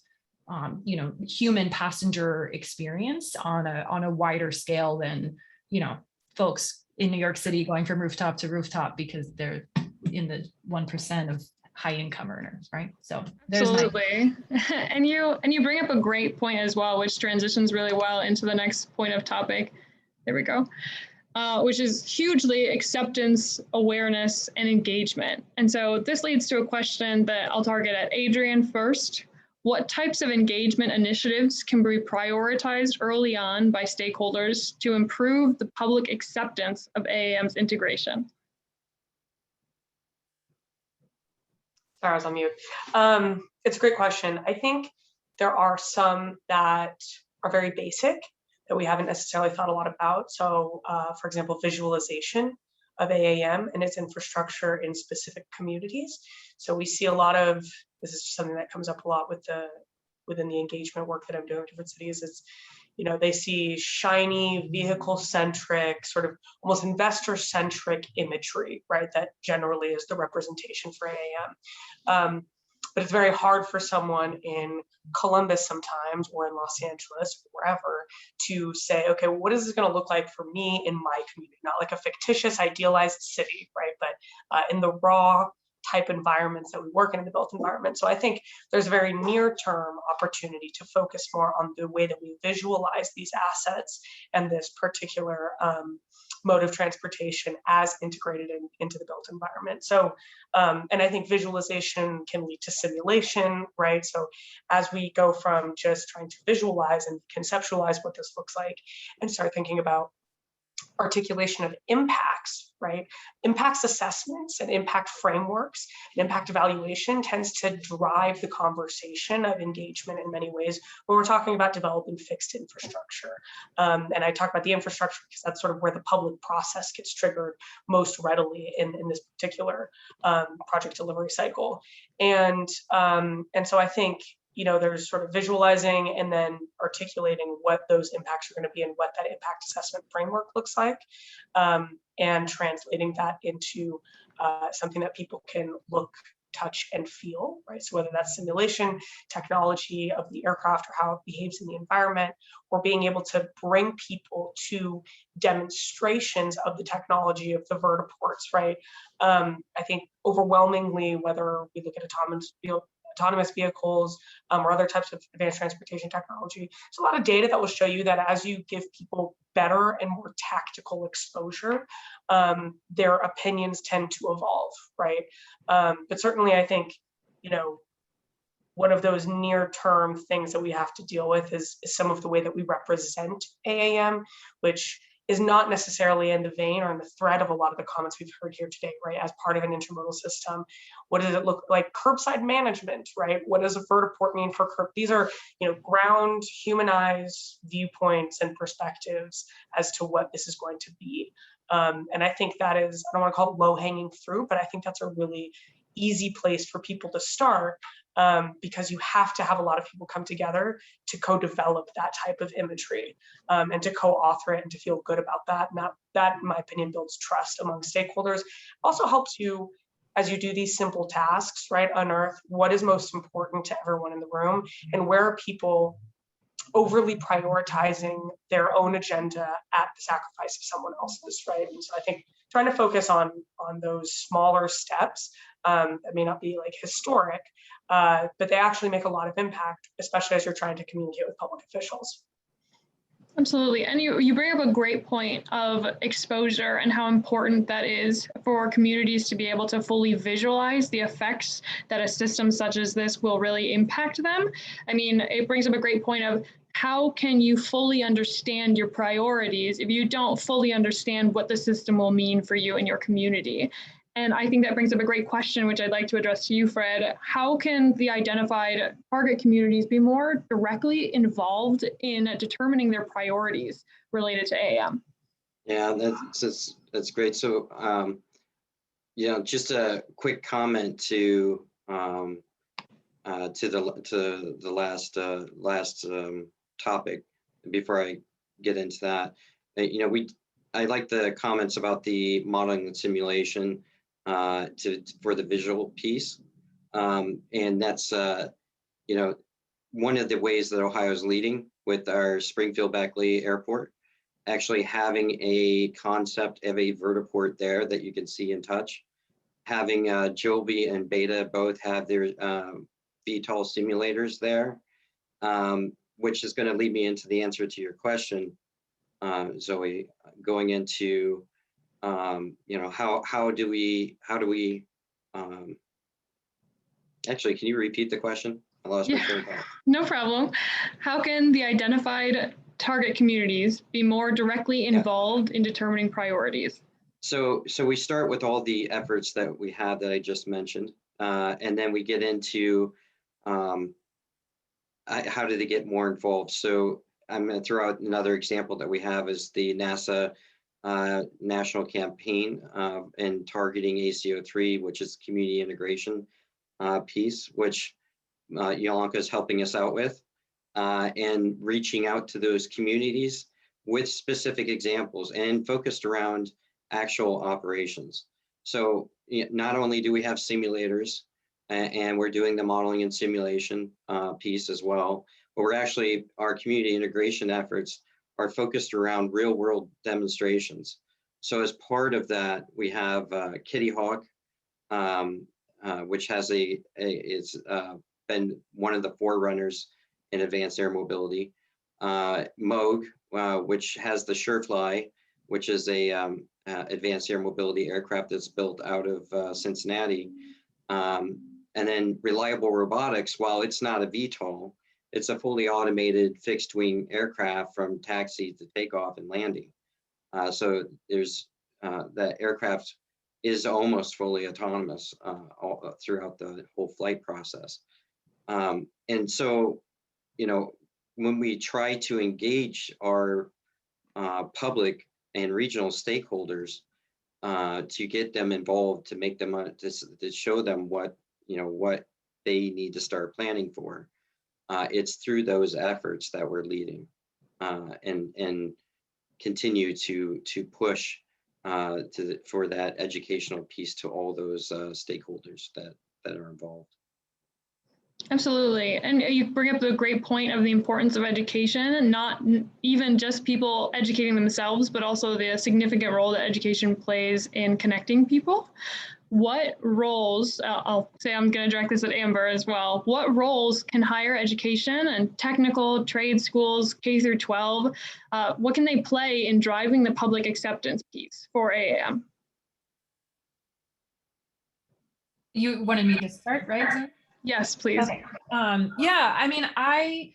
you know, human passenger experience on a wider scale than, you know, folks in New York City going from rooftop to rooftop because they're in the 1% of high income earners, right? So there's absolutely. And you bring up a great point as well, which transitions really well into the next point of topic. There we go. Which is hugely acceptance, awareness, and engagement. And so this leads to a question that I'll target at Adrienne first. What types of engagement initiatives can be prioritized early on by stakeholders to improve the public acceptance of AAM's integration? Sorry, I was on mute. It's a great question. I think there are some that are very basic that we haven't necessarily thought a lot about. So, for example, visualization of AAM and its infrastructure in specific communities. So we see a lot of, this is something that comes up a lot within the engagement work that I'm doing in different cities, is, you know, they see shiny, vehicle-centric, sort of almost investor-centric imagery, right? That generally is the representation for AAM. But it's very hard for someone in Columbus sometimes, or in Los Angeles, or wherever, to say, okay, well, what is this going to look like for me in my community? Not like a fictitious, idealized city, right? But in the raw type environments that we work in the built environment. So I think there's a very near-term opportunity to focus more on the way that we visualize these assets and this particular mode of transportation as integrated into the built environment. So, and I think visualization can lead to simulation, right? So as we go from just trying to visualize and conceptualize what this looks like and start thinking about articulation of impacts, right? Impacts assessments and impact frameworks and impact evaluation tends to drive the conversation of engagement in many ways when we're talking about developing fixed infrastructure. And I talk about the infrastructure because that's sort of where the public process gets triggered most readily in this particular project delivery cycle. And so I think, you know, there's sort of visualizing and then articulating what those impacts are going to be and what that impact assessment framework looks like, and translating that into something that people can look, touch, and feel, right? So whether that's simulation, technology of the aircraft or how it behaves in the environment, or being able to bring people to demonstrations of the technology of the vertiports, right? I think overwhelmingly, whether we look at autonomous vehicles or other types of advanced transportation technology, there's a lot of data that will show you that as you give people better and more tactical exposure, their opinions tend to evolve, right? But certainly I think, you know, one of those near-term things that we have to deal with is some of the way that we represent AAM, which is not necessarily in the vein or in the thread of a lot of the comments we've heard here today, right? As part of an intermodal system, what does it look like? Curbside management, right? What does a vertiport mean for curb? These are, you know, ground, humanized viewpoints and perspectives as to what this is going to be. And I think that is, I don't want to call it low-hanging fruit, but I think that's a really easy place for people to start, because you have to have a lot of people come together to co-develop that type of imagery, and to co-author it and to feel good about that. And that, in my opinion, builds trust among stakeholders. Also helps you, as you do these simple tasks, right, unearth what is most important to everyone in the room, and where are people overly prioritizing their own agenda at the sacrifice of someone else's, right? And so I think trying to focus on those smaller steps that may not be like historic, but they actually make a lot of impact, especially as you're trying to communicate with public officials. Absolutely. And you bring up a great point of exposure and how important that is for communities to be able to fully visualize the effects that a system such as this will really impact them. I mean, it brings up a great point of how can you fully understand your priorities if you don't fully understand what the system will mean for you and your community? And I think that brings up a great question, which I'd like to address to you, Fred. How can the identified target communities be more directly involved in determining their priorities related to AAM? Yeah, that's great. So, just a quick comment to the last topic before I get into that. I like the comments about the modeling and simulation for the visual piece, and that's one of the ways that Ohio is leading with our Springfield Beckley Airport, actually having a concept of a vertiport there that you can see and touch, having Joby and Beta both have their VTOL simulators there, which is going to lead me into the answer to your question, Zoe, going into how do we actually, can you repeat the question? I lost my train of thought. No problem. How can the identified target communities be more directly involved in determining priorities? So we start with all the efforts that we have that I just mentioned, and then we get into how do they get more involved. So I'm going to throw out another example that we have is the NASA national campaign and targeting ACO3, which is community integration piece, which Yolanka is helping us out with, and reaching out to those communities with specific examples and focused around actual operations. So not only do we have simulators and we're doing the modeling and simulation piece as well, but our community integration efforts are focused around real world demonstrations. So as part of that, we have Kitty Hawk, which has been one of the forerunners in advanced air mobility. Moog, which has the Surefly, which is a advanced air mobility aircraft that's built out of Cincinnati. And then Reliable Robotics, while it's not a VTOL, it's a fully automated fixed wing aircraft from taxi to takeoff and landing. So there's that aircraft is almost fully autonomous throughout the whole flight process. And so, when we try to engage our public and regional stakeholders to get them involved, to make them to show them what they need to start planning for, it's through those efforts that we're leading and continue to push for that educational piece to all those stakeholders that are involved. Absolutely. And you bring up the great point of the importance of education, not even just people educating themselves, but also the significant role that education plays in connecting people. What roles, I'll say I'm going to direct this at Amber as well, what roles can higher education and technical trade schools, K through 12, what can they play in driving the public acceptance piece for AAM? You wanted me to start, right, Zoe? Yes, please. Okay. Yeah, I mean, I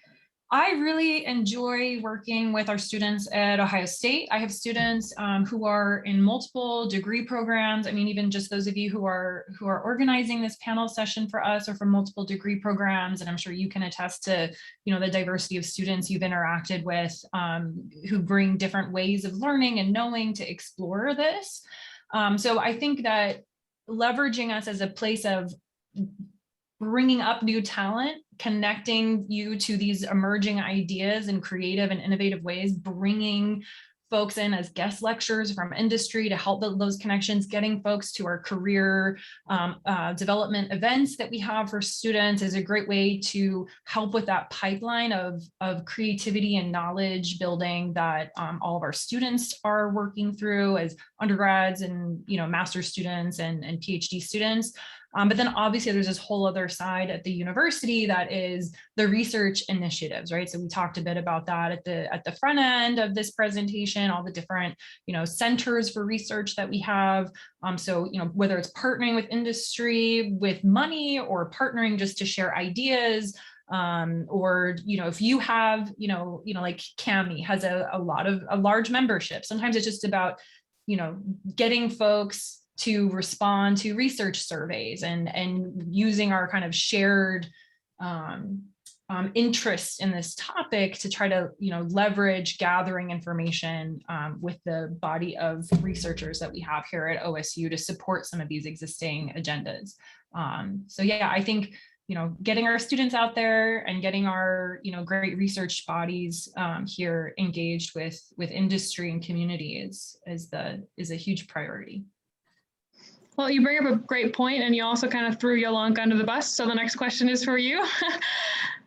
really enjoy working with our students at Ohio State. I have students who are in multiple degree programs. I mean, even just those of you who are organizing this panel session for us are from multiple degree programs. And I'm sure you can attest to, the diversity of students you've interacted with who bring different ways of learning and knowing to explore this. So I think that leveraging us as a place of bringing up new talent, connecting you to these emerging ideas in creative and innovative ways, bringing folks in as guest lecturers from industry to help build those connections, getting folks to our career development events that we have for students is a great way to help with that pipeline of creativity and knowledge building that all of our students are working through as undergrads and master's students and PhD students. But then obviously there's this whole other side at the university that is the research initiatives, right? So we talked a bit about that at the front end of this presentation, all the different, centers for research that we have. So, whether it's partnering with industry with money or partnering just to share ideas, or, if you have, like Cami has a large membership. Sometimes it's just about, getting folks to respond to research surveys and using our kind of shared interest in this topic to try to leverage gathering information with the body of researchers that we have here at OSU to support some of these existing agendas. So yeah, I think getting our students out there and getting our great research bodies here engaged with industry and community is a huge priority. Well, you bring up a great point, and you also kind of threw Yolanka under the bus. So the next question is for you.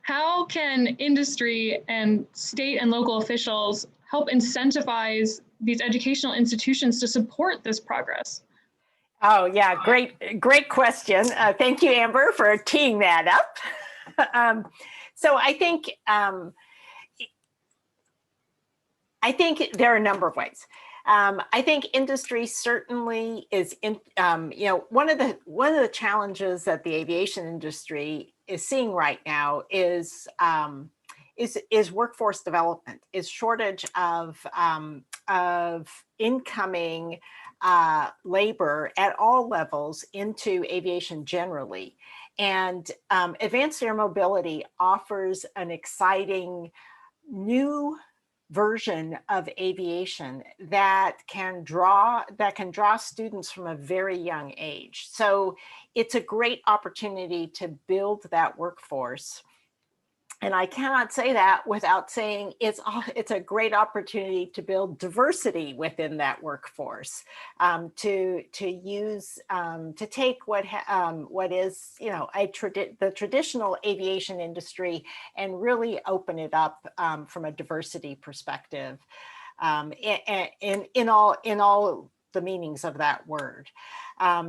How can industry and state and local officials help incentivize these educational institutions to support this progress? Oh yeah, great question. Thank you, Amber, for teeing that up. So I think there are a number of ways. I think industry certainly is in, one of the challenges that the aviation industry is seeing right now is workforce development, is shortage of incoming labor at all levels into aviation generally. And advanced air mobility offers an exciting new version of aviation that can draw students from a very young age. So it's a great opportunity to build that workforce. And I cannot say that without saying it's a great opportunity to build diversity within that workforce, to take what is the traditional aviation industry and really open it up from a diversity perspective, in all the meanings of that word.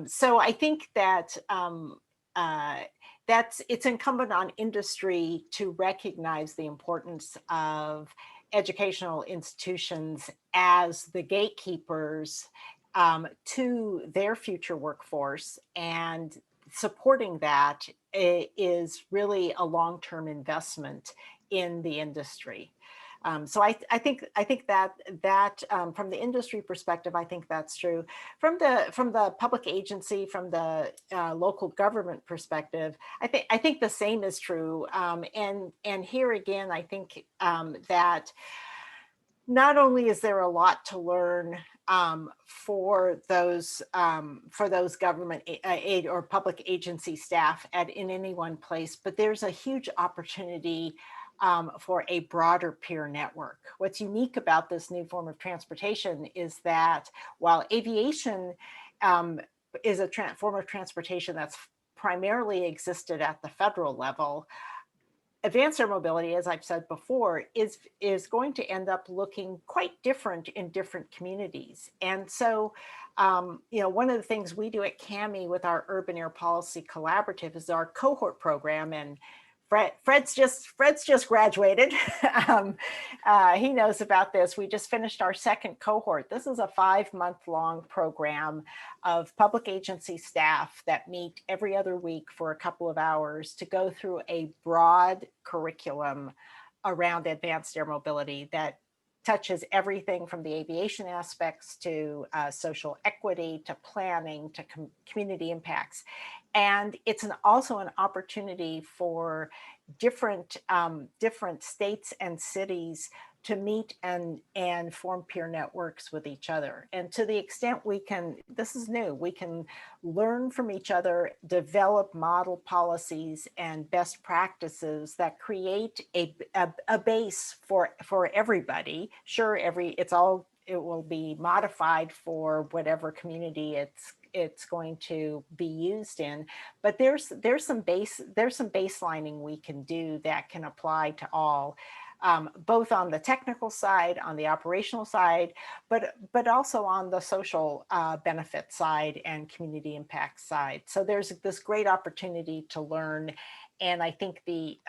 So I think that. It's incumbent on industry to recognize the importance of educational institutions as the gatekeepers to their future workforce, and supporting that is really a long-term investment in the industry. So I think that from the industry perspective, I think that's true. From the public agency, from the local government perspective, I think the same is true. And here again, I think that not only is there a lot to learn for those government aid or public agency staff in any one place, but there's a huge opportunity for a broader peer network. What's unique about this new form of transportation is that while aviation is a form of transportation that's primarily existed at the federal level, advanced air mobility, as I've said before, is going to end up looking quite different in different communities. And so, one of the things we do at CAMI with our Urban Air Policy Collaborative is our cohort program, and Fred's just graduated. He knows about this. We just finished our second cohort. This is a 5-month-long program of public agency staff that meet every other week for a couple of hours to go through a broad curriculum around advanced air mobility that touches everything from the aviation aspects to social equity, to planning, to community impacts. And it's also an opportunity for different states and cities meet and form peer networks with each other. And to the extent we can, this is new, we can learn from each other, develop model policies and best practices that create a base for everybody. Sure, it will be modified for whatever community it's going to be used in, but there's some baselining we can do that can apply to all, both on the technical side, on the operational side, but also on the social benefit side and community impact side. So there's this great opportunity to learn, and I think the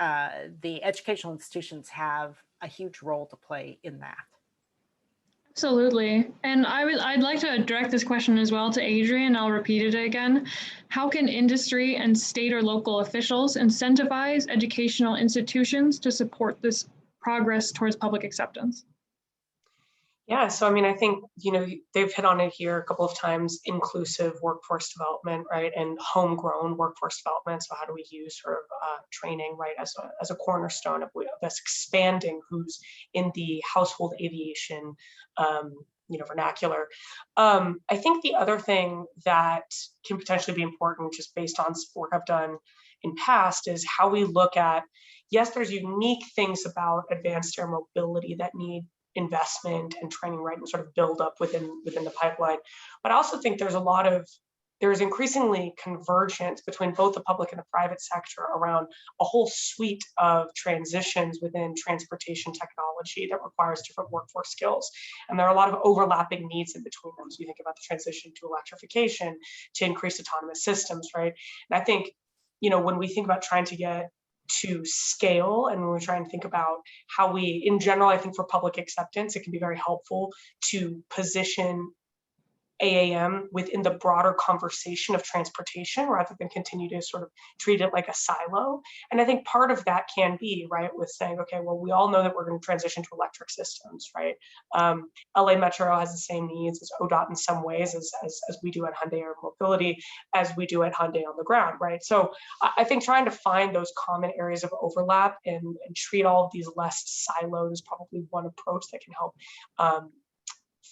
educational institutions have a huge role to play in that. Absolutely. And I'd like to direct this question as well to Adrienne. I'll repeat it again. How can industry and state or local officials incentivize educational institutions to support this progress towards public acceptance? Yeah, so I mean, I think, they've hit on it here a couple of times: inclusive workforce development, right? And homegrown workforce development. So how do we use sort of training, right, as a cornerstone of us expanding who's in the household aviation, vernacular. I think the other thing that can potentially be important, just based on work I've done in past, is how we look at, yes, there's unique things about advanced air mobility that need investment and training, right, and sort of build up within the pipeline. But I also think there's increasingly convergence between both the public and the private sector around a whole suite of transitions within transportation technology that requires different workforce skills. And there are a lot of overlapping needs in between them. So you think about the transition to electrification, to increase autonomous systems, right? And I think, when we think about trying to get to scale, and when we're trying to think about how we, in general, I think for public acceptance, it can be very helpful to position AAM within the broader conversation of transportation, rather than continue to sort of treat it like a silo. And I think part of that can be, right, with saying, okay, well, we all know that we're going to transition to electric systems, right? LA Metro has the same needs as ODOT in some ways as we do at Hyundai Air Mobility, as we do at Hyundai on the ground, right? So I think trying to find those common areas of overlap and treat all of these less siloed is probably one approach that can help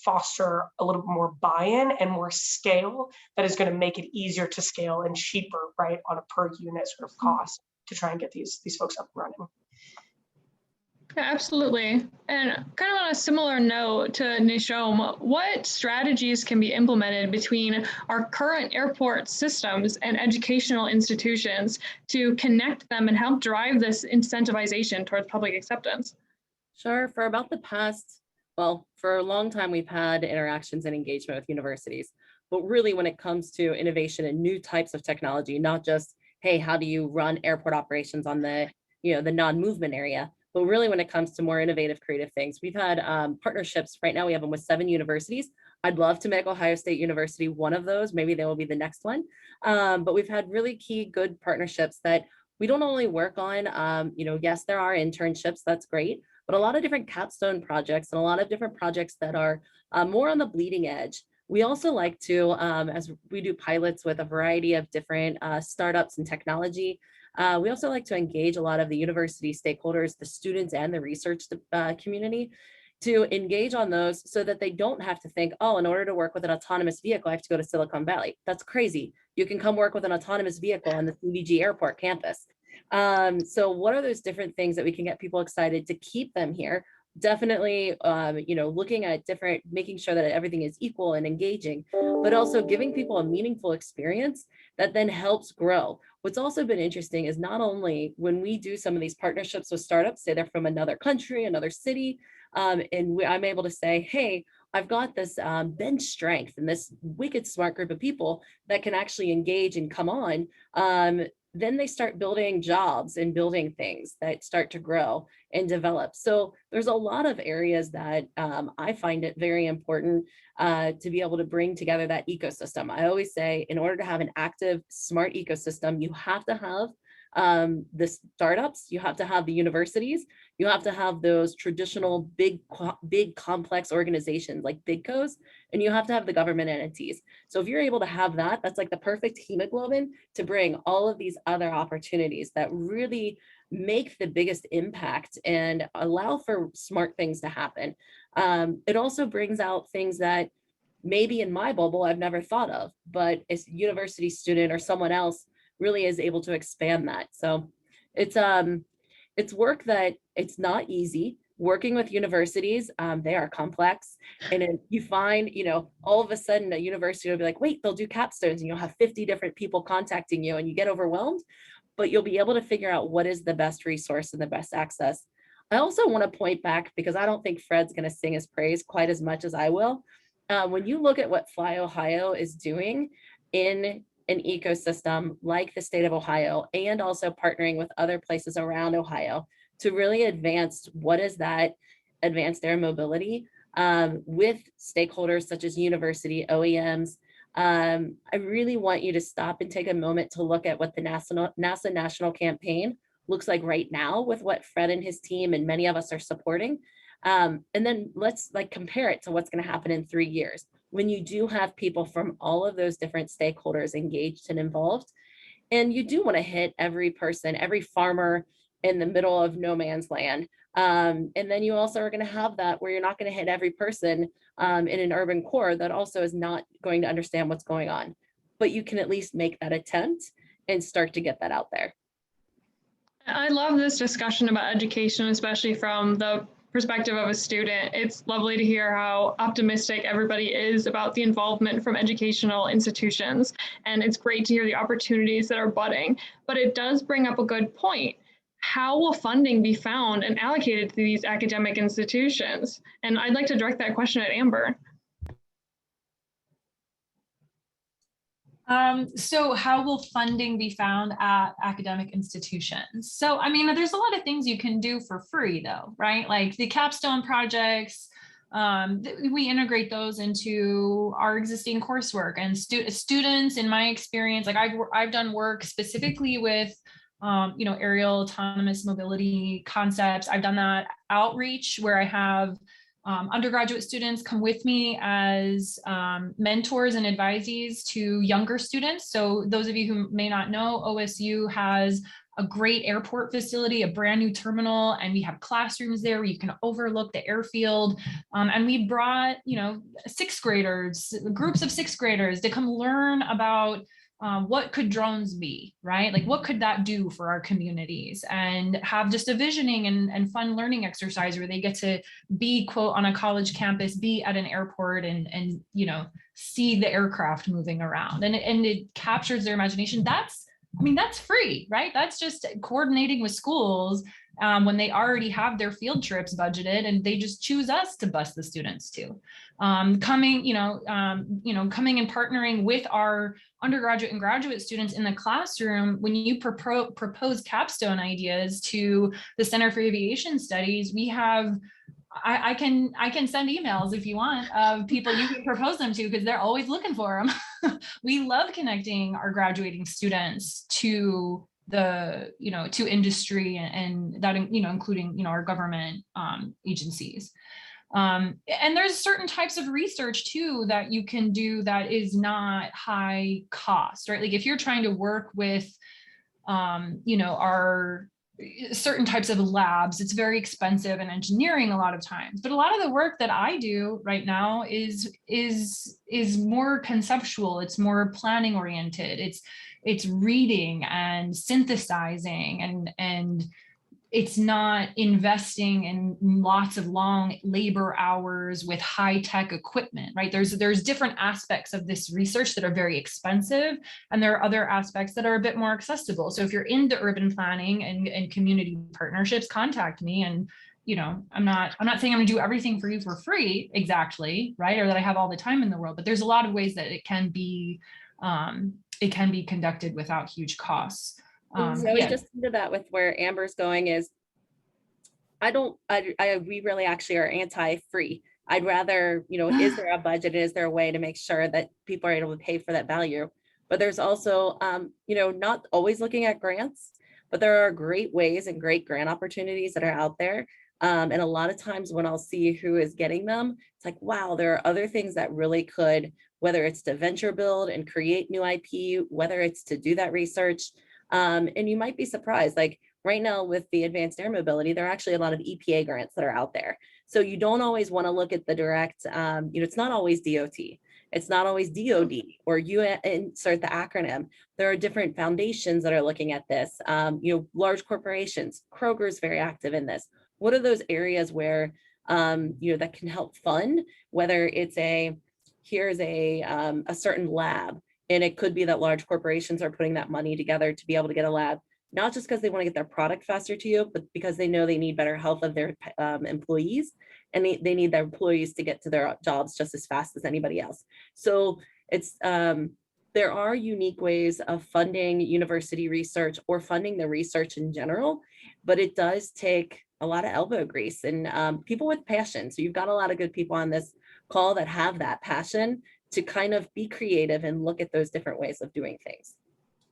foster a little bit more buy-in and more scale that is going to make it easier to scale and cheaper, right, on a per unit sort of cost to try and get these folks up and running. Yeah, absolutely. And kind of on a similar note to Nishom, what strategies can be implemented between our current airport systems and educational institutions to connect them and help drive this incentivization towards public acceptance? Sure. For about the past, for a long time, we've had interactions and engagement with universities. But really, when it comes to innovation and new types of technology, not just, hey, how do you run airport operations on the non-movement area, but really when it comes to more innovative, creative things. We've had partnerships. Right now, we have them with 7 universities. I'd love to make Ohio State University one of those. Maybe they will be the next one. But we've had really key, good partnerships that we don't only work on, yes, there are internships, that's great, but a lot of different capstone projects and a lot of different projects that are more on the bleeding edge. We also like to, as we do pilots with a variety of different startups and technology, we also like to engage a lot of the university stakeholders, the students and the research community, to engage on those so that they don't have to think, oh, in order to work with an autonomous vehicle, I have to go to Silicon Valley. That's crazy. You can come work with an autonomous vehicle on the CVG airport campus. So what are those different things that we can get people excited to keep them here? Definitely, looking at making sure that everything is equal and engaging, but also giving people a meaningful experience that then helps grow. What's also been interesting is not only when we do some of these partnerships with startups, say they're from another country, another city, I'm able to say, hey, I've got this bench strength and this wicked smart group of people that can actually engage and come on. Then they start building jobs and building things that start to grow and develop. So there's a lot of areas that I find it very important to be able to bring together that ecosystem. I always say, in order to have an active, smart ecosystem, you have to have the startups, you have to have the universities, you have to have those traditional big complex organizations like BigCos, and you have to have the government entities. So if you're able to have that, that's like the perfect hemoglobin to bring all of these other opportunities that really make the biggest impact and allow for smart things to happen. It also brings out things that maybe in my bubble I've never thought of, but a university student or someone else really is able to expand that. So it's work that it's not easy. Working with universities, they are complex. And you find, all of a sudden a university will be like, wait, they'll do capstones, and you'll have 50 different people contacting you and you get overwhelmed, but you'll be able to figure out what is the best resource and the best access. I also want to point back, because I don't think Fred's going to sing his praise quite as much as I will. When you look at what Fly Ohio is doing in an ecosystem like the state of Ohio, and also partnering with other places around Ohio to really advance what is that advanced air mobility with stakeholders such as university, OEMs. I really want you to stop and take a moment to look at what the NASA National Campaign looks like right now with what Fred and his team and many of us are supporting. And then let's compare it to what's going to happen in 3 years when you do have people from all of those different stakeholders engaged and involved. And you do want to hit every person, every farmer in the middle of no man's land. And then you also are going to have that where you're not going to hit every person in an urban core that also is not going to understand what's going on. But you can at least make that attempt and start to get that out there. I love this discussion about education, especially from the perspective of a student. It's lovely to hear how optimistic everybody is about the involvement from educational institutions. And it's great to hear the opportunities that are budding. But it does bring up a good point. How will funding be found and allocated to these academic institutions? And I'd like to direct that question at Amber. So how will funding be found at academic institutions? So, I mean, there's a lot of things you can do for free though, right? Like the capstone projects, we integrate those into our existing coursework, and students, in my experience, like I've done work specifically with aerial autonomous mobility concepts. I've done that outreach where I have undergraduate students come with me as mentors and advisees to younger students. So those of you who may not know, OSU has a great airport facility, a brand new terminal, and we have classrooms there where you can overlook the airfield. And we brought, sixth graders, groups of sixth graders to come learn about what could drones be, right? Like what could that do for our communities, and have just a visioning and fun learning exercise where they get to be, quote, on a college campus, be at an airport and see the aircraft moving around, and it captures their imagination. That's free, right? That's just coordinating with schools when they already have their field trips budgeted and they just choose us to bus the students to. Coming and partnering with our undergraduate and graduate students in the classroom. When you propose capstone ideas to the Center for Aviation Studies, we have, I can send emails if you want of people you can propose them to, because they're always looking for them. We love connecting our graduating students to to industry and that, including, our government agencies. And there's certain types of research too that you can do that is not high cost, right? Like if you're trying to work with, our certain types of labs, it's very expensive in engineering a lot of times. But a lot of the work that I do right now is more conceptual. It's more planning oriented. It's reading and synthesizing, and it's not investing in lots of long labor hours with high tech equipment, right? There's different aspects of this research that are very expensive, and there are other aspects that are a bit more accessible. So if you're into urban planning and community partnerships, contact me. And I'm not saying I'm gonna do everything for you for free exactly, right? Or that I have all the time in the world, but there's a lot of ways that it can be conducted without huge costs. Just into that with where Amber's going is, we really actually are anti-free. I'd rather, is there a budget? Is there a way to make sure that people are able to pay for that value? But there's also, not always looking at grants, but there are great ways and great grant opportunities that are out there. And a lot of times when I'll see who is getting them, it's like, wow, there are other things that really could, whether it's to venture build and create new IP, whether it's to do that research. And you might be surprised, like right now with the advanced air mobility, there are actually a lot of EPA grants that are out there. So you don't always want to look at the direct, it's not always DOT. It's not always DOD, or you insert the acronym. There are different foundations that are looking at this. Large corporations, Kroger is very active in this. What are those areas where, that can help fund, whether it's here's a certain lab, and it could be that large corporations are putting that money together to be able to get a lab, not just because they want to get their product faster to you, but because they know they need better health of their employees, and they need their employees to get to their jobs just as fast as anybody else. So it's there are unique ways of funding university research or funding the research in general, but it does take a lot of elbow grease and people with passion. So you've got a lot of good people on this call that have that passion to kind of be creative and look at those different ways of doing things.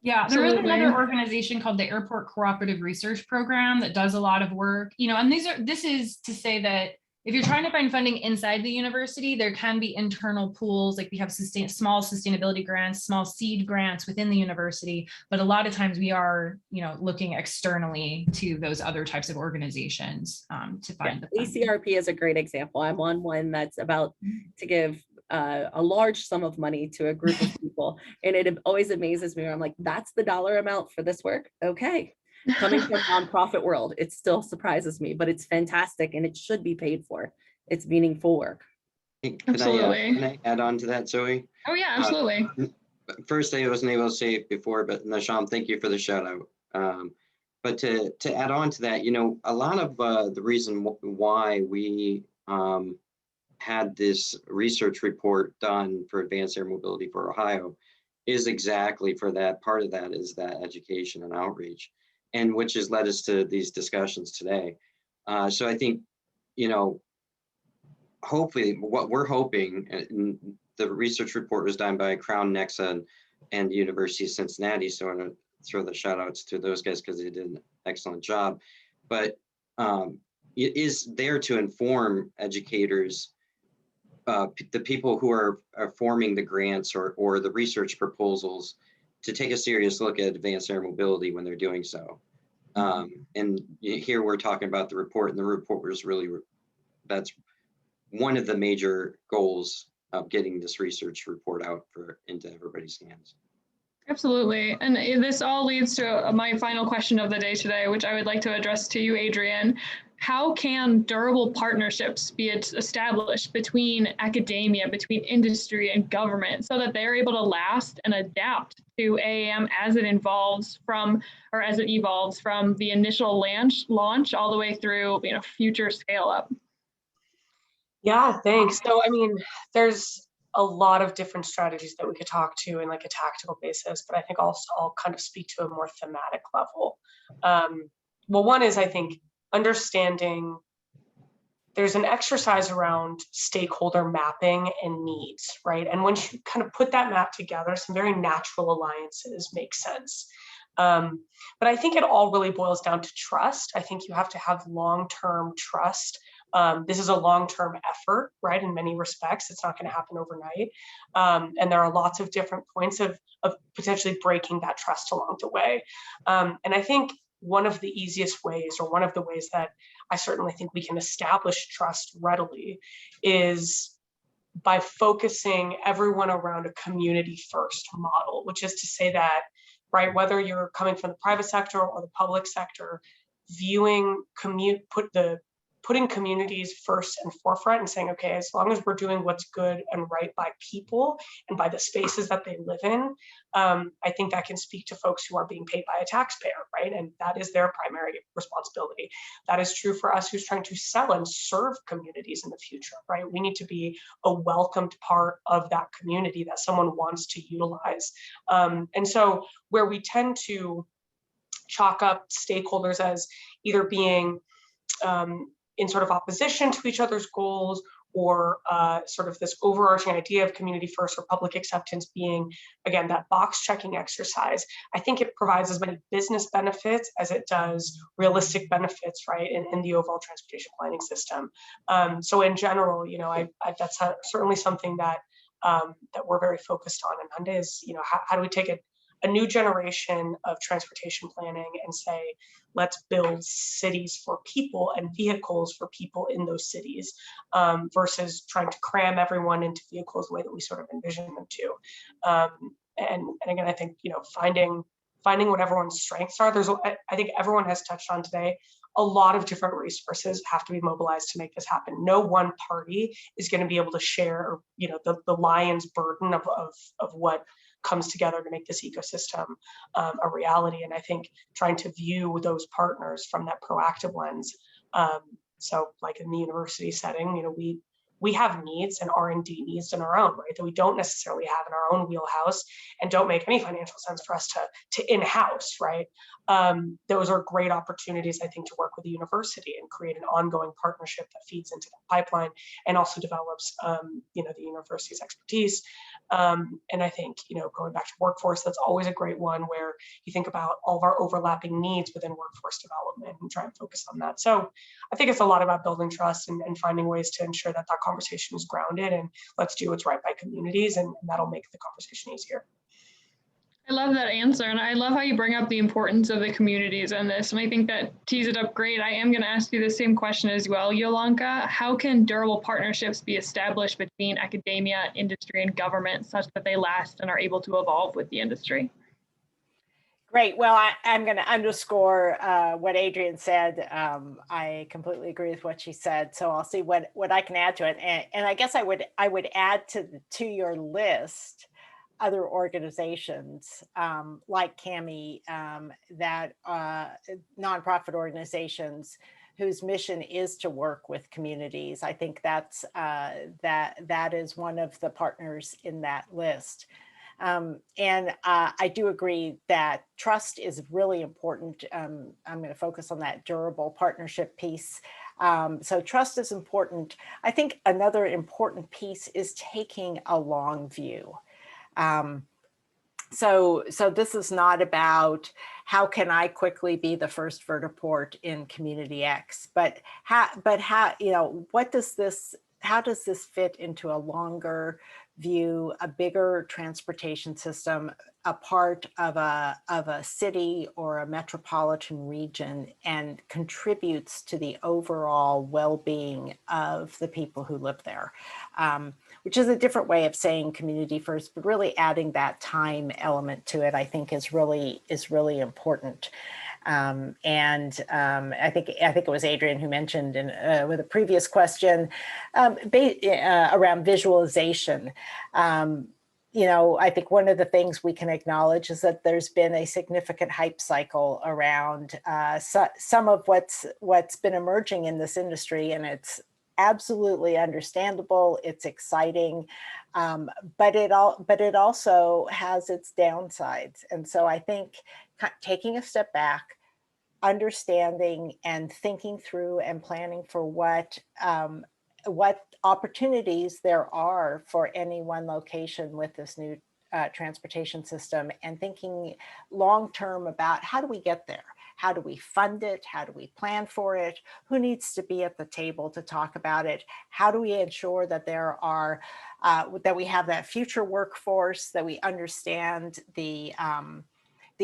Yeah, there is Absolutely. another organization called the Airport Cooperative Research Program that does a lot of work, and this is to say that if you're trying to find funding inside the university, there can be internal pools, like we have small sustainability grants, small seed grants within the university, but a lot of times we are, looking externally to those other types of organizations to find the funding. ACRP is a great example. I'm on one that's about to give a large sum of money to a group of people, and it always amazes me. I'm like, that's the dollar amount for this work? Okay. Coming from nonprofit world, it still surprises me, but it's fantastic and it should be paid for. It's meaningful work. Can Absolutely. I add on to that, Zoe? Oh yeah, absolutely. First, I wasn't able to say it before, but Nasham, thank you for the shout out. But to add on to that, a lot of the reason why we had this research report done for advanced air mobility for Ohio is exactly for that. Part of that is that education and outreach, and which has led us to these discussions today. So I think, hopefully what we're hoping, the research report was done by Crown, Nexa, and the University of Cincinnati. So I want to throw the shout outs to those guys because they did an excellent job. But it is there to inform educators, the people who are forming the grants or the research proposals, to take a serious look at advanced air mobility when they're doing so. And here we're talking about the report, and the report was really, that's one of the major goals of getting this research report out into everybody's hands. Absolutely. And this all leads to my final question of the day today, which I would like to address to you, Adrienne. How can durable partnerships be established between academia, between industry and government, so that they're able to last and adapt to AAM as it evolves from the initial launch all the way through, future scale up? Yeah, thanks. So, there's a lot of different strategies that we could talk to in like a tactical basis, but I think also I'll kind of speak to a more thematic level. Well, one is, I think, understanding there's an exercise around stakeholder mapping and needs, right? And once you kind of put that map together, some very natural alliances make sense. But I think it all really boils down to trust. I think you have to have long-term trust. This is a long-term effort, right? In many respects, it's not going to happen overnight. And there are lots of different points of potentially breaking that trust along the way. And I think one of the easiest ways, or one of the ways that I certainly think we can establish trust readily, is by focusing everyone around a community first model, which is to say that, right, whether you're coming from the private sector or the public sector, viewing putting communities first and forefront and saying, okay, as long as we're doing what's good and right by people and by the spaces that they live in, I think that can speak to folks who are being paid by a taxpayer, right? And that is their primary responsibility. That is true for us who's trying to sell and serve communities in the future, right? We need to be a welcomed part of that community that someone wants to utilize. And so where we tend to chalk up stakeholders as either being in sort of opposition to each other's goals, or sort of this overarching idea of community first or public acceptance being, again, that box checking exercise, I think it provides as many business benefits as it does realistic benefits, right, in the overall transportation planning system. So in general, that's certainly something that that we're very focused on. And Hyundai is, how do we take a new generation of transportation planning and say, let's build cities for people and vehicles for people in those cities, versus trying to cram everyone into vehicles the way that we sort of envision them to. And again, I think, finding what everyone's strengths are. I think everyone has touched on today, a lot of different resources have to be mobilized to make this happen. No one party is going to be able to share, the lion's burden of what comes together to make this ecosystem a reality. And I think trying to view those partners from that proactive lens. So like in the university setting, we have needs and R&D needs in our own, right, that we don't necessarily have in our own wheelhouse and don't make any financial sense for us to in-house, right? Those are great opportunities, I think, to work with the university and create an ongoing partnership that feeds into the pipeline and also develops, the university's expertise. And I think, going back to workforce, that's always a great one where you think about all of our overlapping needs within workforce development and try and focus on that. So I think it's a lot about building trust and finding ways to ensure that conversation is grounded, and let's do what's right by communities, and that'll make the conversation easier. I love that answer, and I love how you bring up the importance of the communities in this, and I think that tees it up great. I am going to ask you the same question as well, Yolanka. How can durable partnerships be established between academia, industry, and government such that they last and are able to evolve with the industry? Great. Well, I'm going to underscore what Adrienne said. I completely agree with what she said. So I'll see what I can add to it. And I guess I would add to your list other organizations like CAMI, that nonprofit organizations whose mission is to work with communities. I think that's that is one of the partners in that list. And I do agree that trust is really important. I'm going to focus on that durable partnership piece. So trust is important. I think another important piece is taking a long view. So this is not about how can I quickly be the first vertiport in community X, but how, how does this fit into a longer view, a bigger transportation system, a part of a city or a metropolitan region, and contributes to the overall well-being of the people who live there, which is a different way of saying community first, but really adding that time element to it, I think is really important. I think it was Adrienne who mentioned with a previous question around visualization. I think one of the things we can acknowledge is that there's been a significant hype cycle around some of what's been emerging in this industry, and it's absolutely understandable. It's exciting, but it also has its downsides. And so I think taking a step back, understanding and thinking through and planning for what opportunities there are for any one location with this new transportation system, and thinking long-term about how do we get there? How do we fund it? How do we plan for it? Who needs to be at the table to talk about it? How do we ensure that there are, that we have that future workforce, that we understand the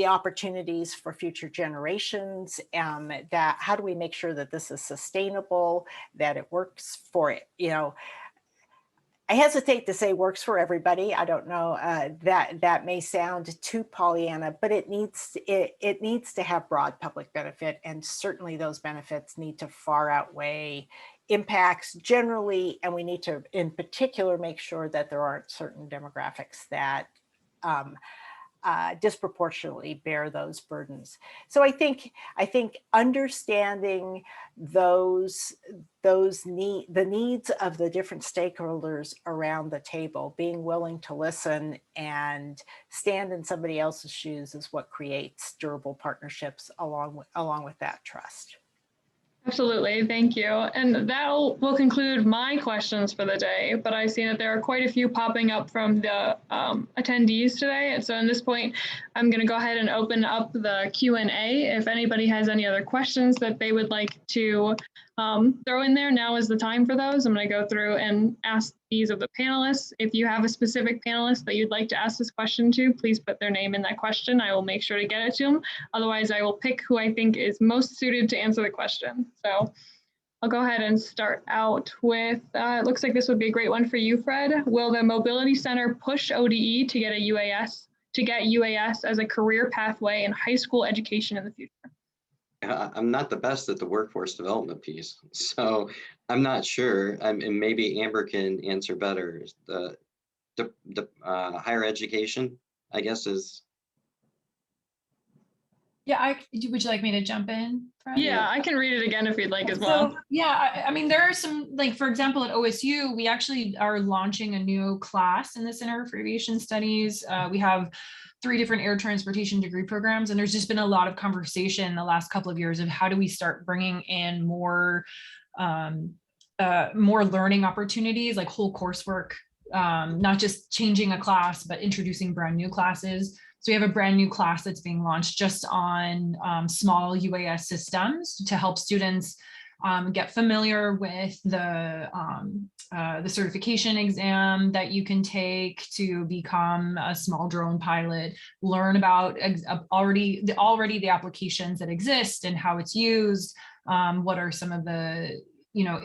opportunities for future generations, that how do we make sure that this is sustainable, that it works for it, I hesitate to say works for everybody. I don't know, that may sound too Pollyanna, but it needs to have broad public benefit, and certainly those benefits need to far outweigh impacts generally, and we need to in particular make sure that there aren't certain demographics that disproportionately bear those burdens. So I think understanding the needs of the different stakeholders around the table, being willing to listen and stand in somebody else's shoes, is what creates durable partnerships along with that trust. Absolutely, thank you. And that will conclude my questions for the day, but I see that there are quite a few popping up from the attendees today. And so at this point, I'm going to go ahead and open up the Q&A. If anybody has any other questions that they would like to throw in there, now is the time for those. I'm going to go through and ask these of the panelists. If you have a specific panelist that you'd like to ask this question to, please put their name in that question. I will make sure to get it to them. Otherwise, I will pick who I think is most suited to answer the question. So I'll go ahead and start out with, it looks like this would be a great one for you, Fred. Will the Mobility Center push ODE to get a UAS as a career pathway in high school education in the future? I'm not the best at the workforce development piece, so I'm not sure. And maybe Amber can answer better. The higher education, I guess, is. Yeah, would you like me to jump in, Fred? Yeah, I can read it again if you'd like as well. So, yeah, I mean, there are some, like, for example, at OSU, we actually are launching a new class in the Center for Aviation Studies. We have 3 different air transportation degree programs, and there's just been a lot of conversation the last couple of years of how do we start bringing in more learning opportunities, like whole coursework, not just changing a class, but introducing brand new classes. So we have a brand new class that's being launched just on small UAS systems to help students get familiar with the certification exam that you can take to become a small drone pilot, learn about already the applications that exist and how it's used, what are some of the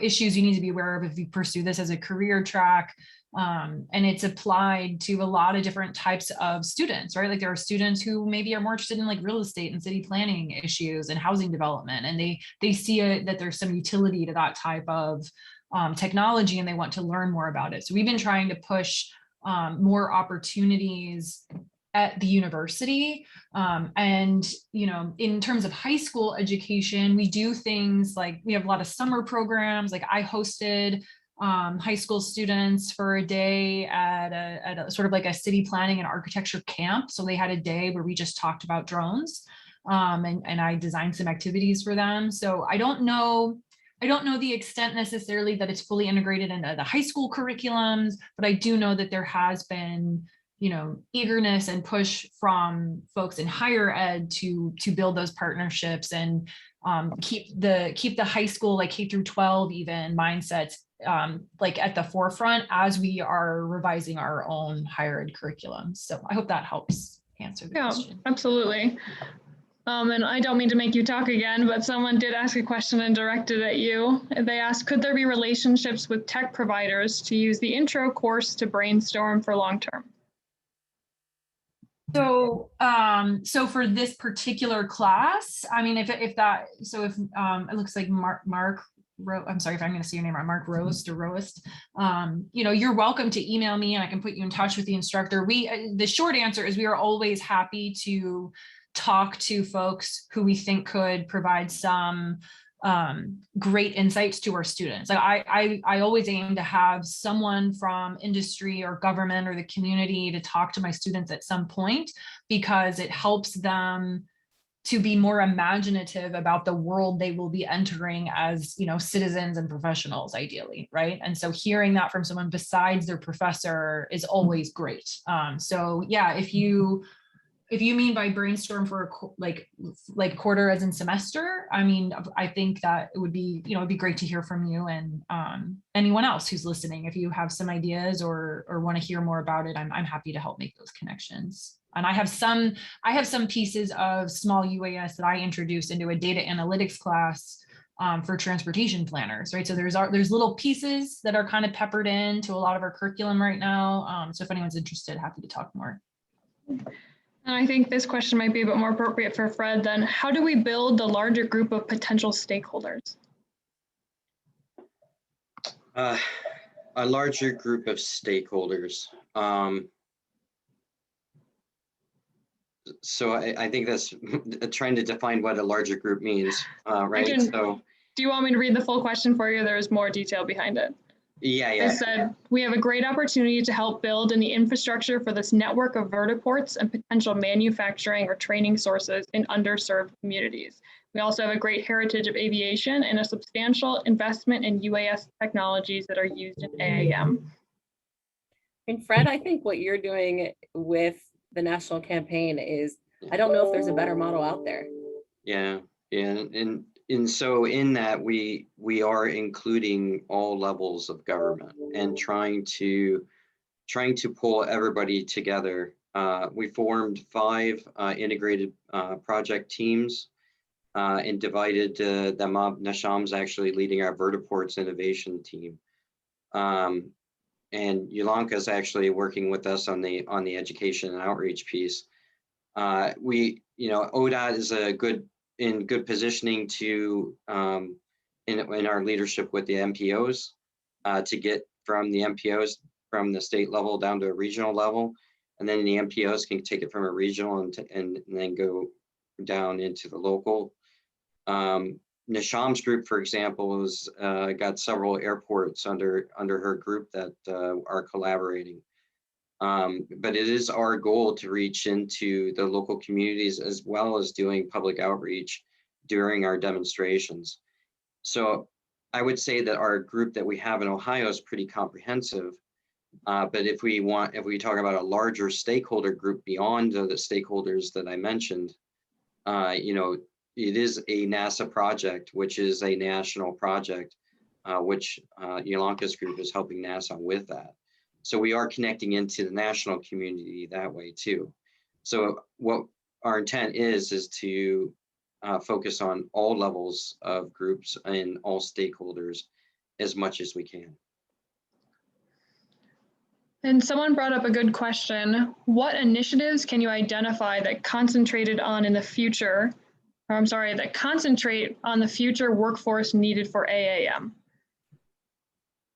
issues you need to be aware of if you pursue this as a career track. And it's applied to a lot of different types of students, right? Like there are students who maybe are more interested in like real estate and city planning issues and housing development, and they see that there's some utility to that type of technology and they want to learn more about it. So we've been trying to push more opportunities at the university. And, in terms of high school education, we do things like we have a lot of summer programs. Like I hosted high school students for a day at a sort of like a city planning and architecture camp. So they had a day where we just talked about drones, and I designed some activities for them. So I don't know the extent necessarily that it's fully integrated into the high school curriculums, but I do know that there has been, eagerness and push from folks in higher ed to build those partnerships and keep the high school, like K through 12 even mindsets like at the forefront as we are revising our own higher ed curriculum. So I hope that helps answer the question. Absolutely. And I don't mean to make you talk again, but someone did ask a question and directed at you. They asked, could there be relationships with tech providers to use the intro course to brainstorm for long-term? So, so for this particular class, I mean, if it looks like I'm sorry if I'm going to say your name wrong, Mark Roast or Roast, you're welcome to email me and I can put you in touch with the instructor. The short answer is we are always happy to talk to folks who we think could provide some great insights to our students. Like I always aim to have someone from industry or government or the community to talk to my students at some point, because it helps them to be more imaginative about the world they will be entering as, citizens and professionals, ideally, right? And so hearing that from someone besides their professor is always great. So yeah, if you mean by brainstorm for like quarter as in semester, I mean, I think that it would be, it'd be great to hear from you and anyone else who's listening. If you have some ideas or want to hear more about it, I'm happy to help make those connections. And I have some pieces of small UAS that I introduced into a data analytics class for transportation planners, right? So there's little pieces that are kind of peppered into a lot of our curriculum right now. So if anyone's interested, happy to talk more. And I think this question might be a bit more appropriate for Fred then. How do we build the larger group of potential stakeholders? A larger group of stakeholders. So I think that's trying to define what a larger group means, right? Do you want me to read the full question for you? There's more detail behind it. Yeah. It said, we have a great opportunity to help build in the infrastructure for this network of vertiports and potential manufacturing or training sources in underserved communities. We also have a great heritage of aviation and a substantial investment in UAS technologies that are used in AAM. And Fred, I think what you're doing with the national campaign is, I don't know if there's a better model out there. Yeah. And and so in that we are including all levels of government and trying to pull everybody together. We formed 5 integrated project teams and divided them up. Nisham's actually leading our Vertiports innovation team. And Yolanka is actually working with us on the education and outreach piece. ODOT is in good positioning to in our leadership with the MPOs to get from the MPOs from the state level down to a regional level, and then the MPOs can take it from a regional and then go down into the local. Nisham's group, for example, has got several airports under her group that are collaborating. But it is our goal to reach into the local communities as well as doing public outreach during our demonstrations. So I would say that our group that we have in Ohio is pretty comprehensive. But if we talk about a larger stakeholder group beyond the stakeholders that I mentioned, it is a NASA project, which is a national project, which Yolanka's group is helping NASA with that. So we are connecting into the national community that way too. So what our intent is to focus on all levels of groups and all stakeholders as much as we can. And someone brought up a good question. What initiatives can you identify that concentrate on the future workforce needed for AAM?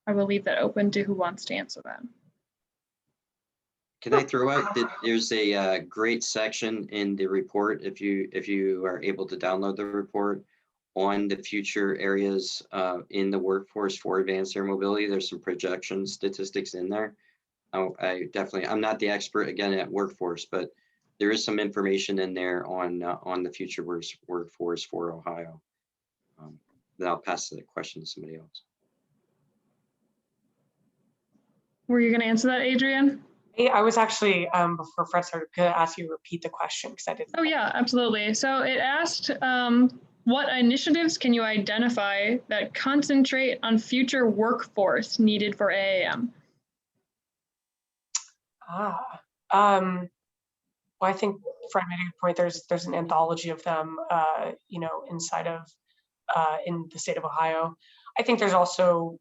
I will leave that open to who wants to answer that. Can I throw out that there's a great section in the report, if you are able to download the report, on the future areas in the workforce for advanced air mobility. There's some projection statistics in there. I'm not the expert again at workforce, but there is some information in there on the future workforce for Ohio. Then I'll pass the question to somebody else. Were you going to answer that, Adrienne? I was actually, before Fred started, going to ask you to repeat the question because I didn't. Oh yeah, absolutely. So it asked, what initiatives can you identify that concentrate on future workforce needed for AAM? Well, I think Fred made a good point. There's an anthology of them, inside of in the state of Ohio. I think there's also,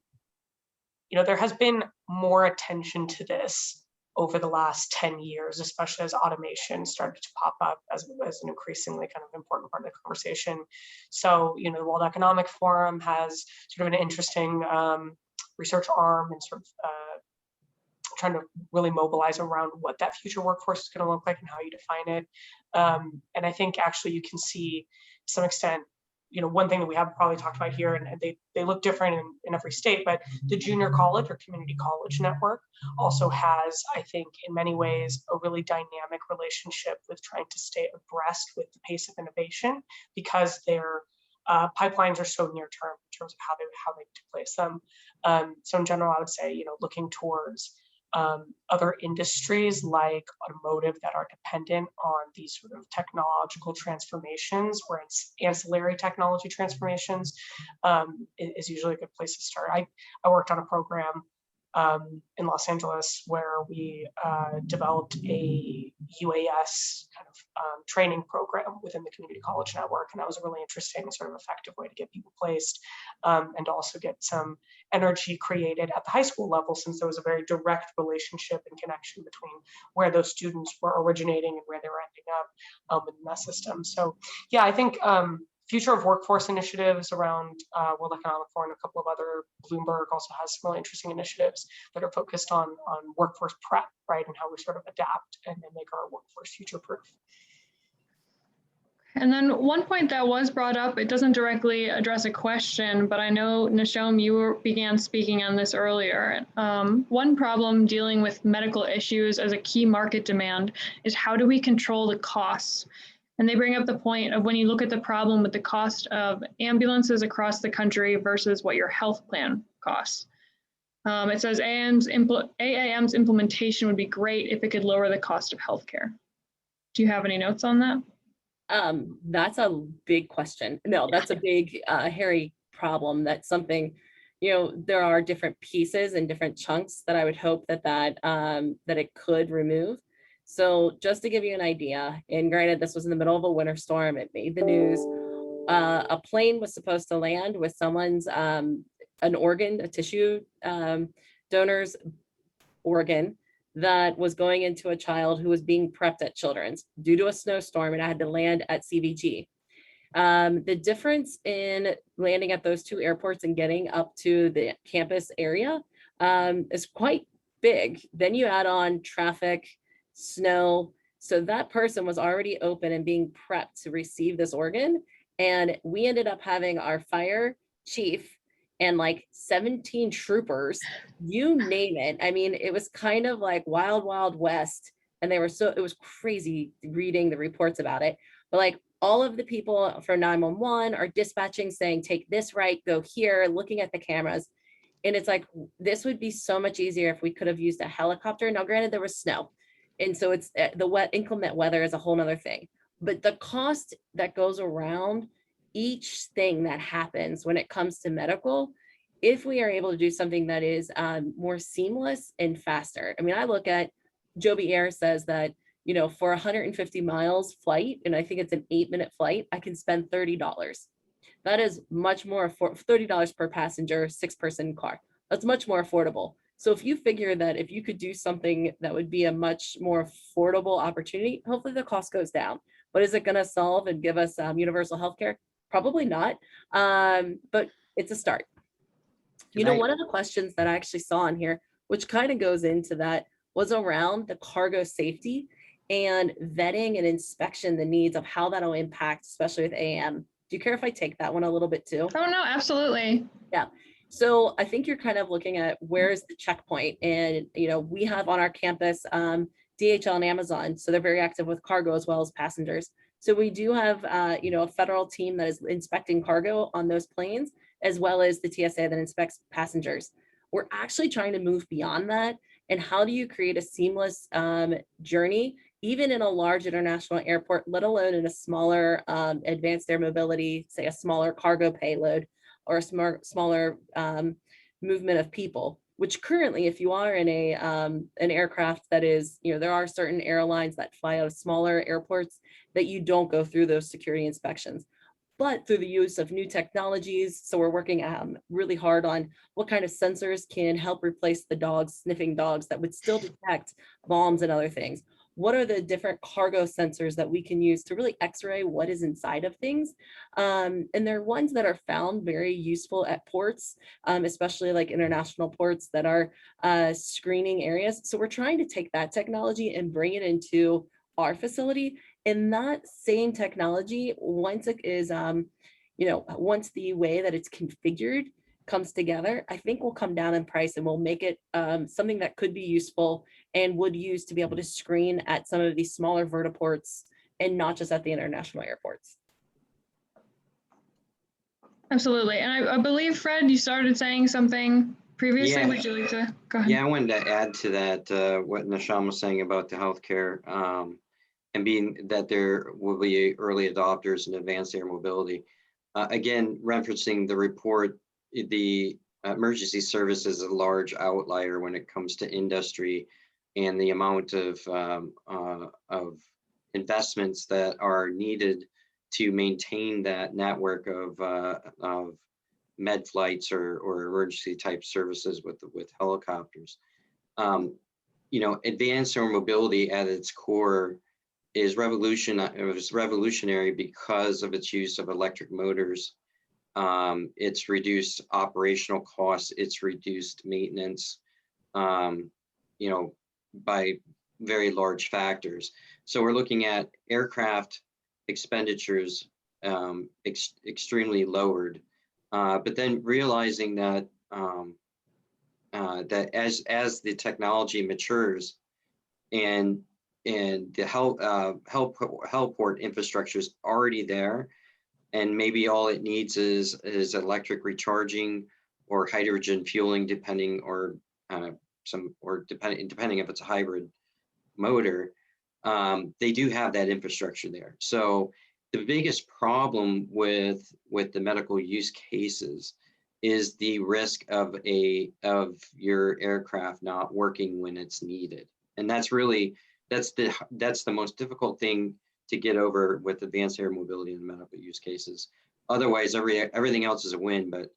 there has been more attention to this over the last 10 years, especially as automation started to pop up as an increasingly kind of important part of the conversation. So, the World Economic Forum has sort of an interesting research arm and sort of trying to really mobilize around what that future workforce is going to look like and how you define it. And I think actually you can see to some extent, one thing that we haven't probably talked about here, and they look different in every state, but the junior college or community college network also has, I think, in many ways, a really dynamic relationship with trying to stay abreast with the pace of innovation because their pipelines are so near term in terms of how they place them. So in general, I would say, looking towards other industries like automotive that are dependent on these sort of technological transformations, where it's ancillary technology transformations, is usually a good place to start. I worked on a program in Los Angeles where we developed a UAS kind of training program within the community college network, and that was a really interesting and sort of effective way to get people placed and also get some energy created at the high school level, since there was a very direct relationship and connection between where those students were originating and where they were ending up within that system. So yeah, I think future of workforce initiatives around World Economic Forum and a couple of other, Bloomberg also has some really interesting initiatives that are focused on workforce prep, right? And how we sort of adapt and make our workforce future proof. And then one point that was brought up, it doesn't directly address a question, but I know, Nishom, you began speaking on this earlier. One problem dealing with medical issues as a key market demand is how do we control the costs? And they bring up the point of when you look at the problem with the cost of ambulances across the country versus what your health plan costs. It says AAM's implementation would be great if it could lower the cost of healthcare. Do you have any notes on that? That's a big question. No, that's a big, hairy problem. That's something, there are different pieces and different chunks that I would hope that it could remove. So just to give you an idea, and granted, this was in the middle of a winter storm, it made the news. A plane was supposed to land with someone's, an organ, a tissue donor's organ that was going into a child who was being prepped at Children's due to a snowstorm, and I had to land at CVG. The difference in landing at those two airports and getting up to the campus area is quite big. Then you add on traffic, snow. So that person was already open and being prepped to receive this organ. And we ended up having our fire chief and like 17 troopers, you name it. I mean, it was kind of like wild, wild west. And it was crazy reading the reports about it. But like all of the people for 911 are dispatching saying, take this right, go here, looking at the cameras. And it's like, this would be so much easier if we could have used a helicopter. Now, granted, there was snow. And so it's the inclement weather is a whole nother thing. But the cost that goes around each thing that happens when it comes to medical, if we are able to do something that is more seamless and faster. I mean, I look at Joby Air says that, for 150 miles flight, and I think it's an 8-minute flight, I can spend $30. That is much more $30 per passenger, 6-person car. That's much more affordable. So if you figure that if you could do something that would be a much more affordable opportunity, hopefully the cost goes down. But is it going to solve and give us universal healthcare? Probably not, but it's a start. One of the questions that I actually saw on here, which kind of goes into that, was around the cargo safety and vetting and inspection, the needs of how that'll impact, especially with AM. Do you care if I take that one a little bit too? Oh, no, absolutely. Yeah. So I think you're kind of looking at where's the checkpoint, and we have on our campus DHL and Amazon, so they're very active with cargo as well as passengers. So we do have a federal team that is inspecting cargo on those planes, as well as the TSA that inspects passengers. We're actually trying to move beyond that. And how do you create a seamless journey, even in a large international airport, let alone in a smaller advanced air mobility, say a smaller cargo payload or a smaller movement of people, which currently, if you are in an aircraft that is, there are certain airlines that fly out of smaller airports that you don't go through those security inspections. But through the use of new technologies, so we're working really hard on what kind of sensors can help replace the sniffing dogs that would still detect bombs and other things. What are the different cargo sensors that we can use to really x-ray what is inside of things? And there are ones that are found very useful at ports, especially like international ports that are screening areas. So we're trying to take that technology and bring it into our facility. And that same technology, once it is, once the way that it's configured comes together, I think will come down in price and will make it something that could be useful and would use to be able to screen at some of these smaller vertiports and not just at the international airports. Absolutely. And I believe, Fred, you started saying something previously. Yeah. Would you like to go ahead? Yeah, I wanted to add to that what Nisham was saying about the healthcare and being that there will be early adopters in advanced air mobility. Again, referencing the report, the emergency service is a large outlier when it comes to industry and the amount of investments that are needed to maintain that network of med flights or emergency type services with helicopters. Advanced air mobility at its core is revolutionary because of its use of electric motors. It's reduced operational costs, it's reduced maintenance, by very large factors. So we're looking at aircraft expenditures extremely lowered, but then realizing that that as the technology matures and the heliport infrastructure is already there, and maybe all it needs is electric recharging or hydrogen fueling, depending if it's a hybrid motor. They do have that infrastructure there. So the biggest problem with the medical use cases is the risk of your aircraft not working when it's needed. And that's the most difficult thing to get over with advanced air mobility and medical use cases. Otherwise, everything else is a win. But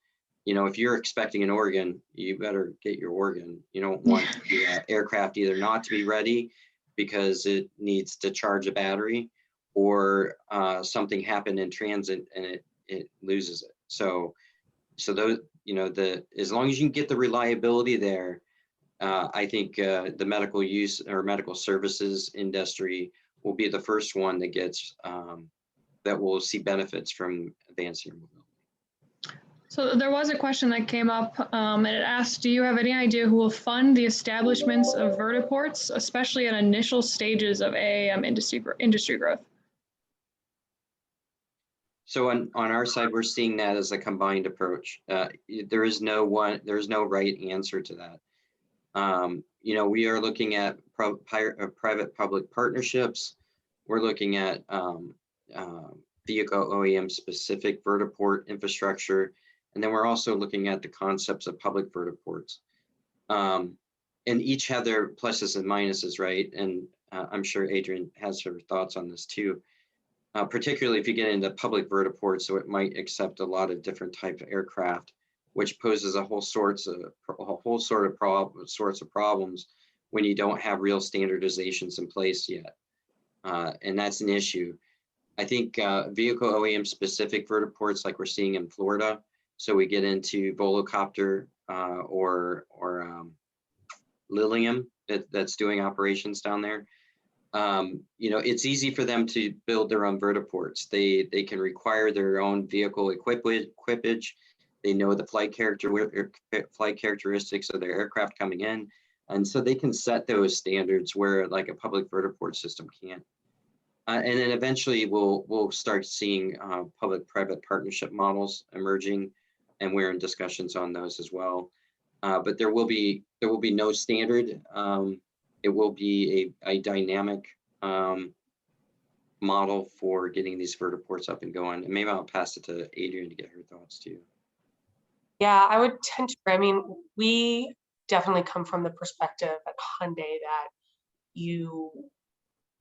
if you're expecting an organ, you better get your organ. You don't want the aircraft either not to be ready because it needs to charge a battery, or something happened in transit and it loses it. So those, as long as you can get the reliability there, I think the medical use or medical services industry will be the first one that gets that will see benefits from advanced air mobility. So there was a question that came up, and it asked, do you have any idea who will fund the establishments of vertiports, especially at initial stages of AAM industry growth? So on our side, we're seeing that as a combined approach. There is no right answer to that. We are looking at private-public partnerships. We're looking at vehicle OEM specific vertiport infrastructure. And then we're also looking at the concepts of public vertiports. And each have their pluses and minuses, right? And I'm sure Adrienne has her thoughts on this too. Particularly if you get into public vertiports, so it might accept a lot of different types of aircraft, which poses a whole sorts of problems when you don't have real standardizations in place yet. And that's an issue. I think vehicle OEM specific vertiports like we're seeing in Florida, so we get into Volocopter or Lilium that's doing operations down there. It's easy for them to build their own vertiports. They can require their own vehicle equipage. They know the flight characteristics of their aircraft coming in. And so they can set those standards where like a public vertiport system can't. And then eventually we'll start seeing public-private partnership models emerging, and we're in discussions on those as well. But there will be no standard. It will be a dynamic model for getting these vertiports up and going. And maybe I'll pass it to Adrienne to get her thoughts too. Yeah, I would tend to, we definitely come from the perspective at Hyundai that you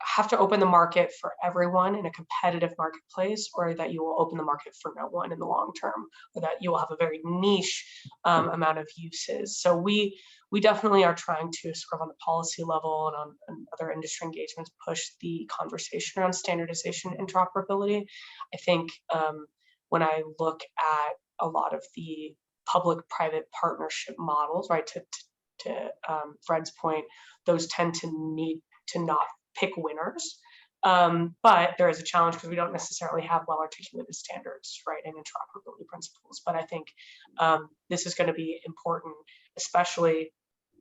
have to open the market for everyone in a competitive marketplace, or that you will open the market for no one in the long term, or that you will have a very niche amount of uses. So we definitely are trying to sort of on the policy level and on other industry engagements push the conversation around standardization and interoperability. I think when I look at a lot of the public-private partnership models, right, to Fred's point, those tend to need to not pick winners, but there is a challenge because we don't necessarily have well-articulated standards, right, and interoperability principles. But I think this is going to be important, especially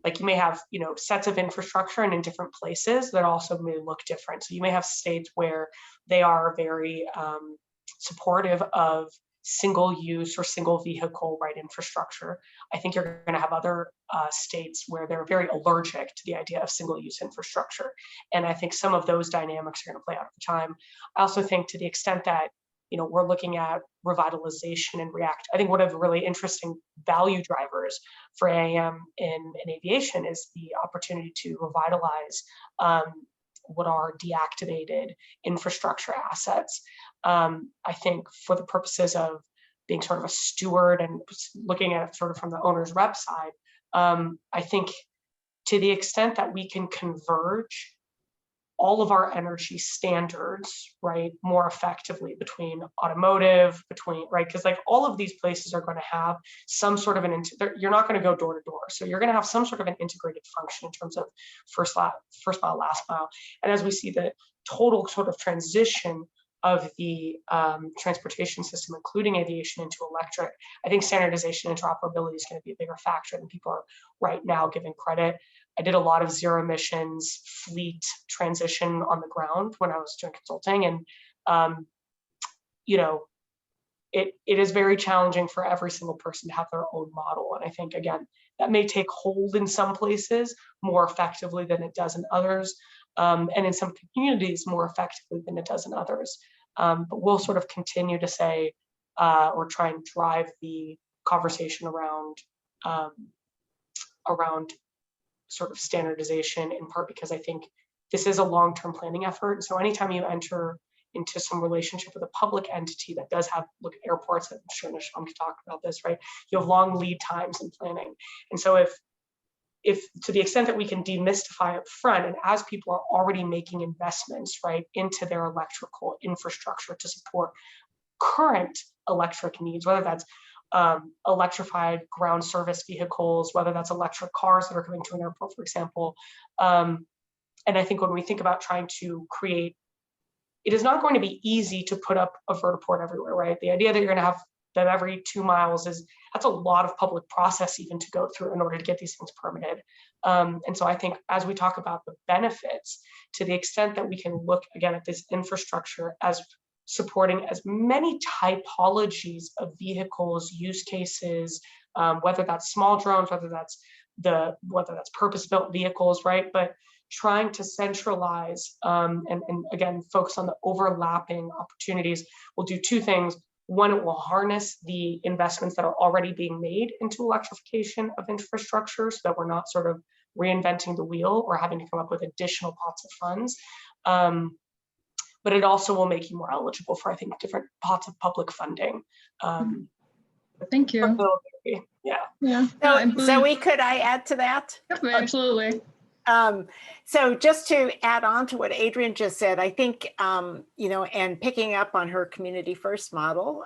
like you may have, sets of infrastructure and in different places that also may look different. So you may have states where they are very supportive of single use or single vehicle, right, infrastructure. I think you're going to have other states where they're very allergic to the idea of single use infrastructure. And I think some of those dynamics are going to play out over time. I also think to the extent that, we're looking at revitalization and react, I think one of the really interesting value drivers for AAM in aviation is the opportunity to revitalize what are deactivated infrastructure assets. I think for the purposes of being sort of a steward and looking at it sort of from the owner's rep side, I think to the extent that we can converge all of our energy standards, right, more effectively between automotive, right, because like all of these places are going to have some sort of you're not going to go door to door. So you're going to have some sort of an integrated function in terms of first mile, last mile. And as we see the total sort of transition of the transportation system, including aviation, into electric, I think standardization and interoperability is going to be a bigger factor than people are right now giving credit. I did a lot of zero emissions fleet transition on the ground when I was doing consulting, and it is very challenging for every single person to have their own model. And I think, again, that may take hold in some places more effectively than it does in others, and in some communities more effectively than it does in others. but we'll sort of continue to say or try and drive the conversation around sort of standardization, in part because I think this is a long-term planning effort. So anytime you enter into some relationship with a public entity that does have, look at airports, I'm sure Nisham can talk about this, right? You have long lead times in planning. And so if to the extent that we can demystify up front, and as people are already making investments, right, into their electrical infrastructure to support current electric needs, whether that's electrified ground service vehicles, whether that's electric cars that are coming to an airport, for example. And I think when we think about trying to create, it is not going to be easy to put up a vertiport everywhere, right? The idea that you're going to have them every 2 miles that's a lot of public process even to go through in order to get these things permitted. And so I think as we talk about the benefits, to the extent that we can look again at this infrastructure as supporting as many typologies of vehicles, use cases, whether that's small drones, whether that's purpose-built vehicles, right? But trying to centralize and again, focus on the overlapping opportunities will do two things. One, it will harness the investments that are already being made into electrification of infrastructure so that we're not sort of reinventing the wheel or having to come up with additional pots of funds. But it also will make you more eligible for, I think, different pots of public funding. Thank you. Yeah. So Zoe, could I add to that? Absolutely. So just to add on to what Adrienne just said, I think, and picking up on her community first model,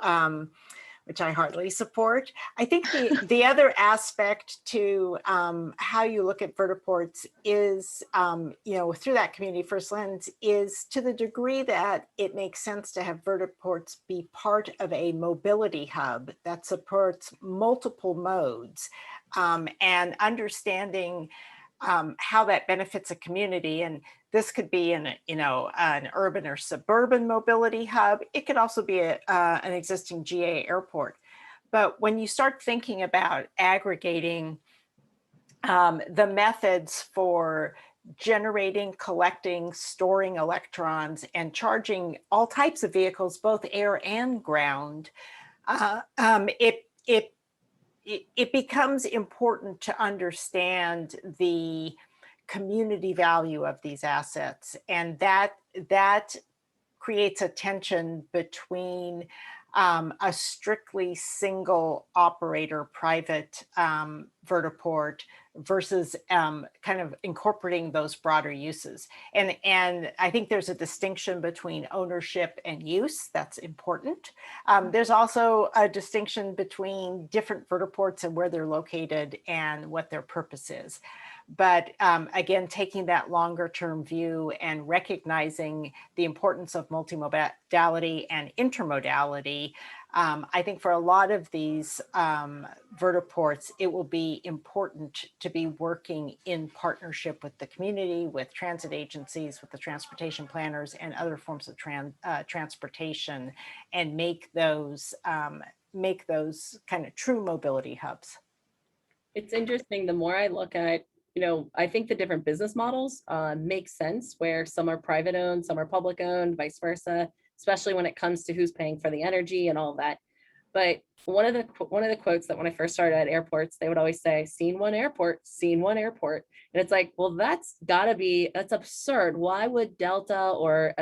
which I heartily support, I think the other aspect to how you look at vertiports is, through that community first lens, is to the degree that it makes sense to have vertiports be part of a mobility hub that supports multiple modes, and understanding how that benefits a community. And this could be an urban or suburban mobility hub. It could also be an existing GA airport. But when you start thinking about aggregating the methods for generating, collecting, storing electrons, and charging all types of vehicles, both air and ground, it becomes important to understand the community value of these assets. And that creates a tension between a strictly single operator private vertiport versus kind of incorporating those broader uses. And I think there's a distinction between ownership and use that's important. There's also a distinction between different vertiports and where they're located and what their purpose is. But again, taking that longer term view and recognizing the importance of multimodality and intermodality, I think for a lot of these vertiports, it will be important to be working in partnership with the community, with transit agencies, with the transportation planners and other forms of transportation, and make those kind of true mobility hubs. It's interesting, the more I look at, I think the different business models make sense, where some are private owned, some are public owned, vice versa, especially when it comes to who's paying for the energy and all of that. But one of the quotes that when I first started at airports, they would always say, seen one airport. And it's like, well, that's absurd. Why would Delta or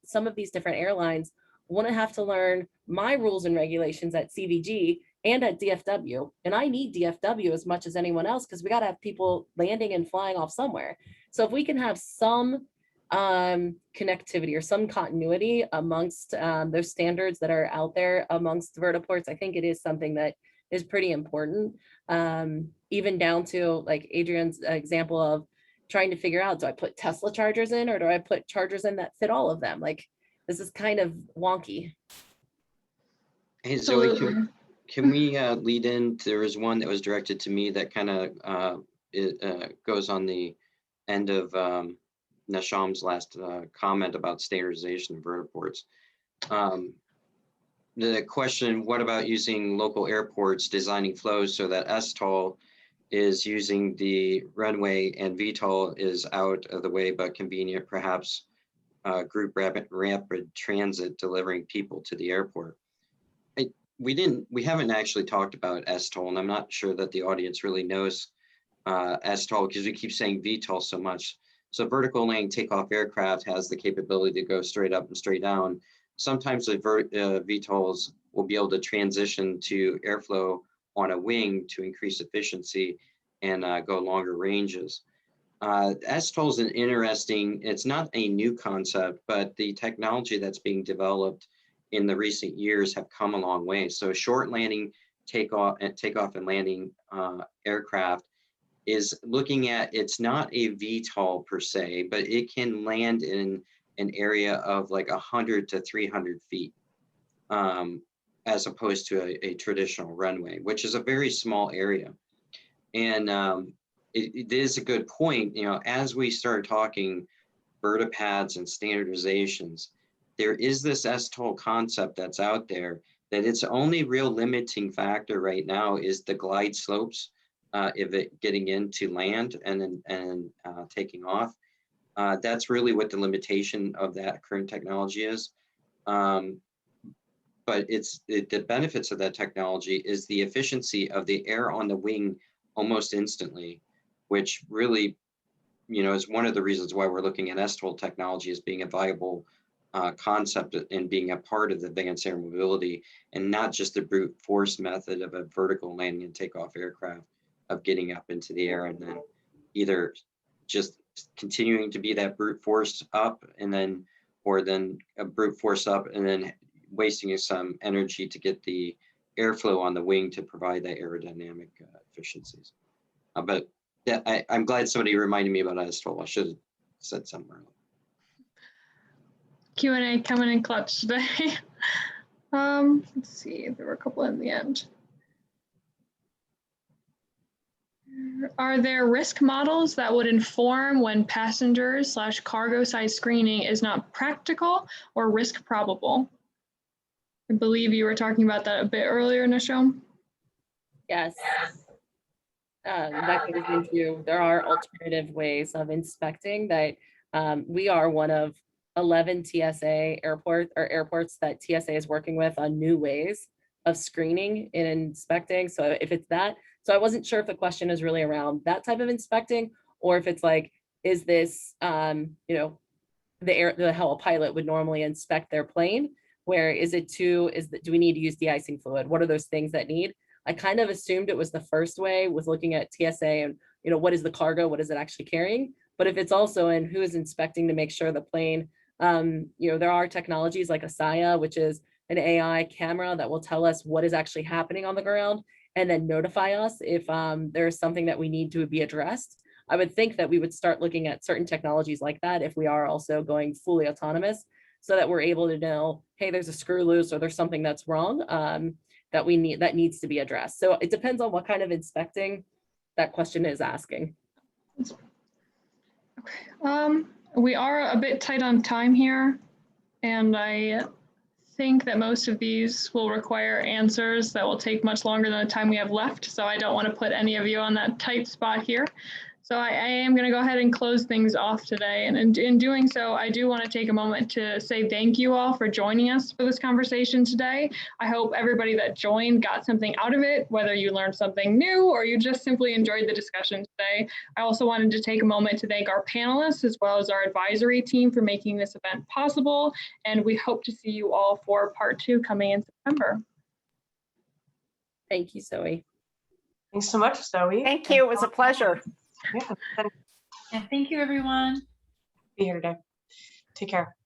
some of these different airlines want to have to learn my rules and regulations at CVG and at DFW? And I need DFW as much as anyone else, because we got to have people landing and flying off somewhere. So if we can have some connectivity or some continuity amongst those standards that are out there amongst vertiports, I think it is something that is pretty important. Even down to like Adrienne's example of trying to figure out, do I put Tesla chargers in, or do I put chargers in that fit all of them? Like, this is kind of wonky. Hey, Zoe, can we lead in? There was one that was directed to me that kind of goes on the end of Nesham's last comment about standardization of vertiports. The question, what about using local airports, designing flows so that STOL is using the runway and VTOL is out of the way but convenient, perhaps group rapid transit delivering people to the airport. We haven't actually talked about STOL, and I'm not sure that the audience really knows STOL because we keep saying VTOL so much. So vertical landing takeoff aircraft has the capability to go straight up and straight down. Sometimes the VTOLs will be able to transition to airflow on a wing to increase efficiency and go longer ranges. STOL is an interesting, it's not a new concept, but the technology that's being developed in the recent years have come a long way. So short landing, takeoff and landing aircraft is looking at, it's not a VTOL per se, but it can land in an area of like 100 to 300 feet, as opposed to a traditional runway, which is a very small area. And it is a good point, as we start talking vertipads and standardizations, there is this STOL concept that's out there that its only real limiting factor right now is the glide slopes, if it getting into land and then taking off. That's really what the limitation of that current technology is. But the benefits of that technology is the efficiency of the air on the wing almost instantly, which really, is one of the reasons why we're looking at STOL technology as being a viable concept and being a part of the advanced air mobility, and not just the brute force method of a vertical landing and takeoff aircraft of getting up into the air and then either just continuing to be that brute force up or then a brute force up and then wasting some energy to get the airflow on the wing to provide that aerodynamic efficiencies. But yeah, I'm glad somebody reminded me about STOL. I should have said something earlier. Q&A coming in clutch today. Let's see, there were a couple in the end. Are there risk models that would inform when passengers / cargo size screening is not practical or risk probable? I believe you were talking about that a bit earlier, Nashom. Yes. That goes into, there are alternative ways of inspecting that we are one of 11 TSA airports that TSA is working with on new ways of screening and inspecting. So if it's that, so I wasn't sure if the question is really around that type of inspecting, or if it's like, is this, how a pilot would normally inspect their plane, where do we need to use de-icing fluid? What are those things that need? I kind of assumed it was the first way, was looking at TSA and, what is the cargo? What is it actually carrying? But if it's also in who is inspecting to make sure the plane, there are technologies like Asaya, which is an AI camera that will tell us what is actually happening on the ground and then notify us if there's something that we need to be addressed. I would think that we would start looking at certain technologies like that if we are also going fully autonomous, so that we're able to know, hey, there's a screw loose or there's something that's wrong that needs to be addressed. So it depends on what kind of inspecting that question is asking. Okay. We are a bit tight on time here, and I think that most of these will require answers that will take much longer than the time we have left. So I don't want to put any of you on that tight spot here. So I am going to go ahead and close things off today. And in doing so, I do want to take a moment to say thank you all for joining us for this conversation today. I hope everybody that joined got something out of it, whether you learned something new or you just simply enjoyed the discussion today. I also wanted to take a moment to thank our panelists as well as our advisory team for making this event possible. And we hope to see you all for part 2 coming in September. Thank you, Zoe. Thanks so much, Zoe. Thank you. It was a pleasure. Yeah. Yeah, thank you, everyone. Be here today. Take care.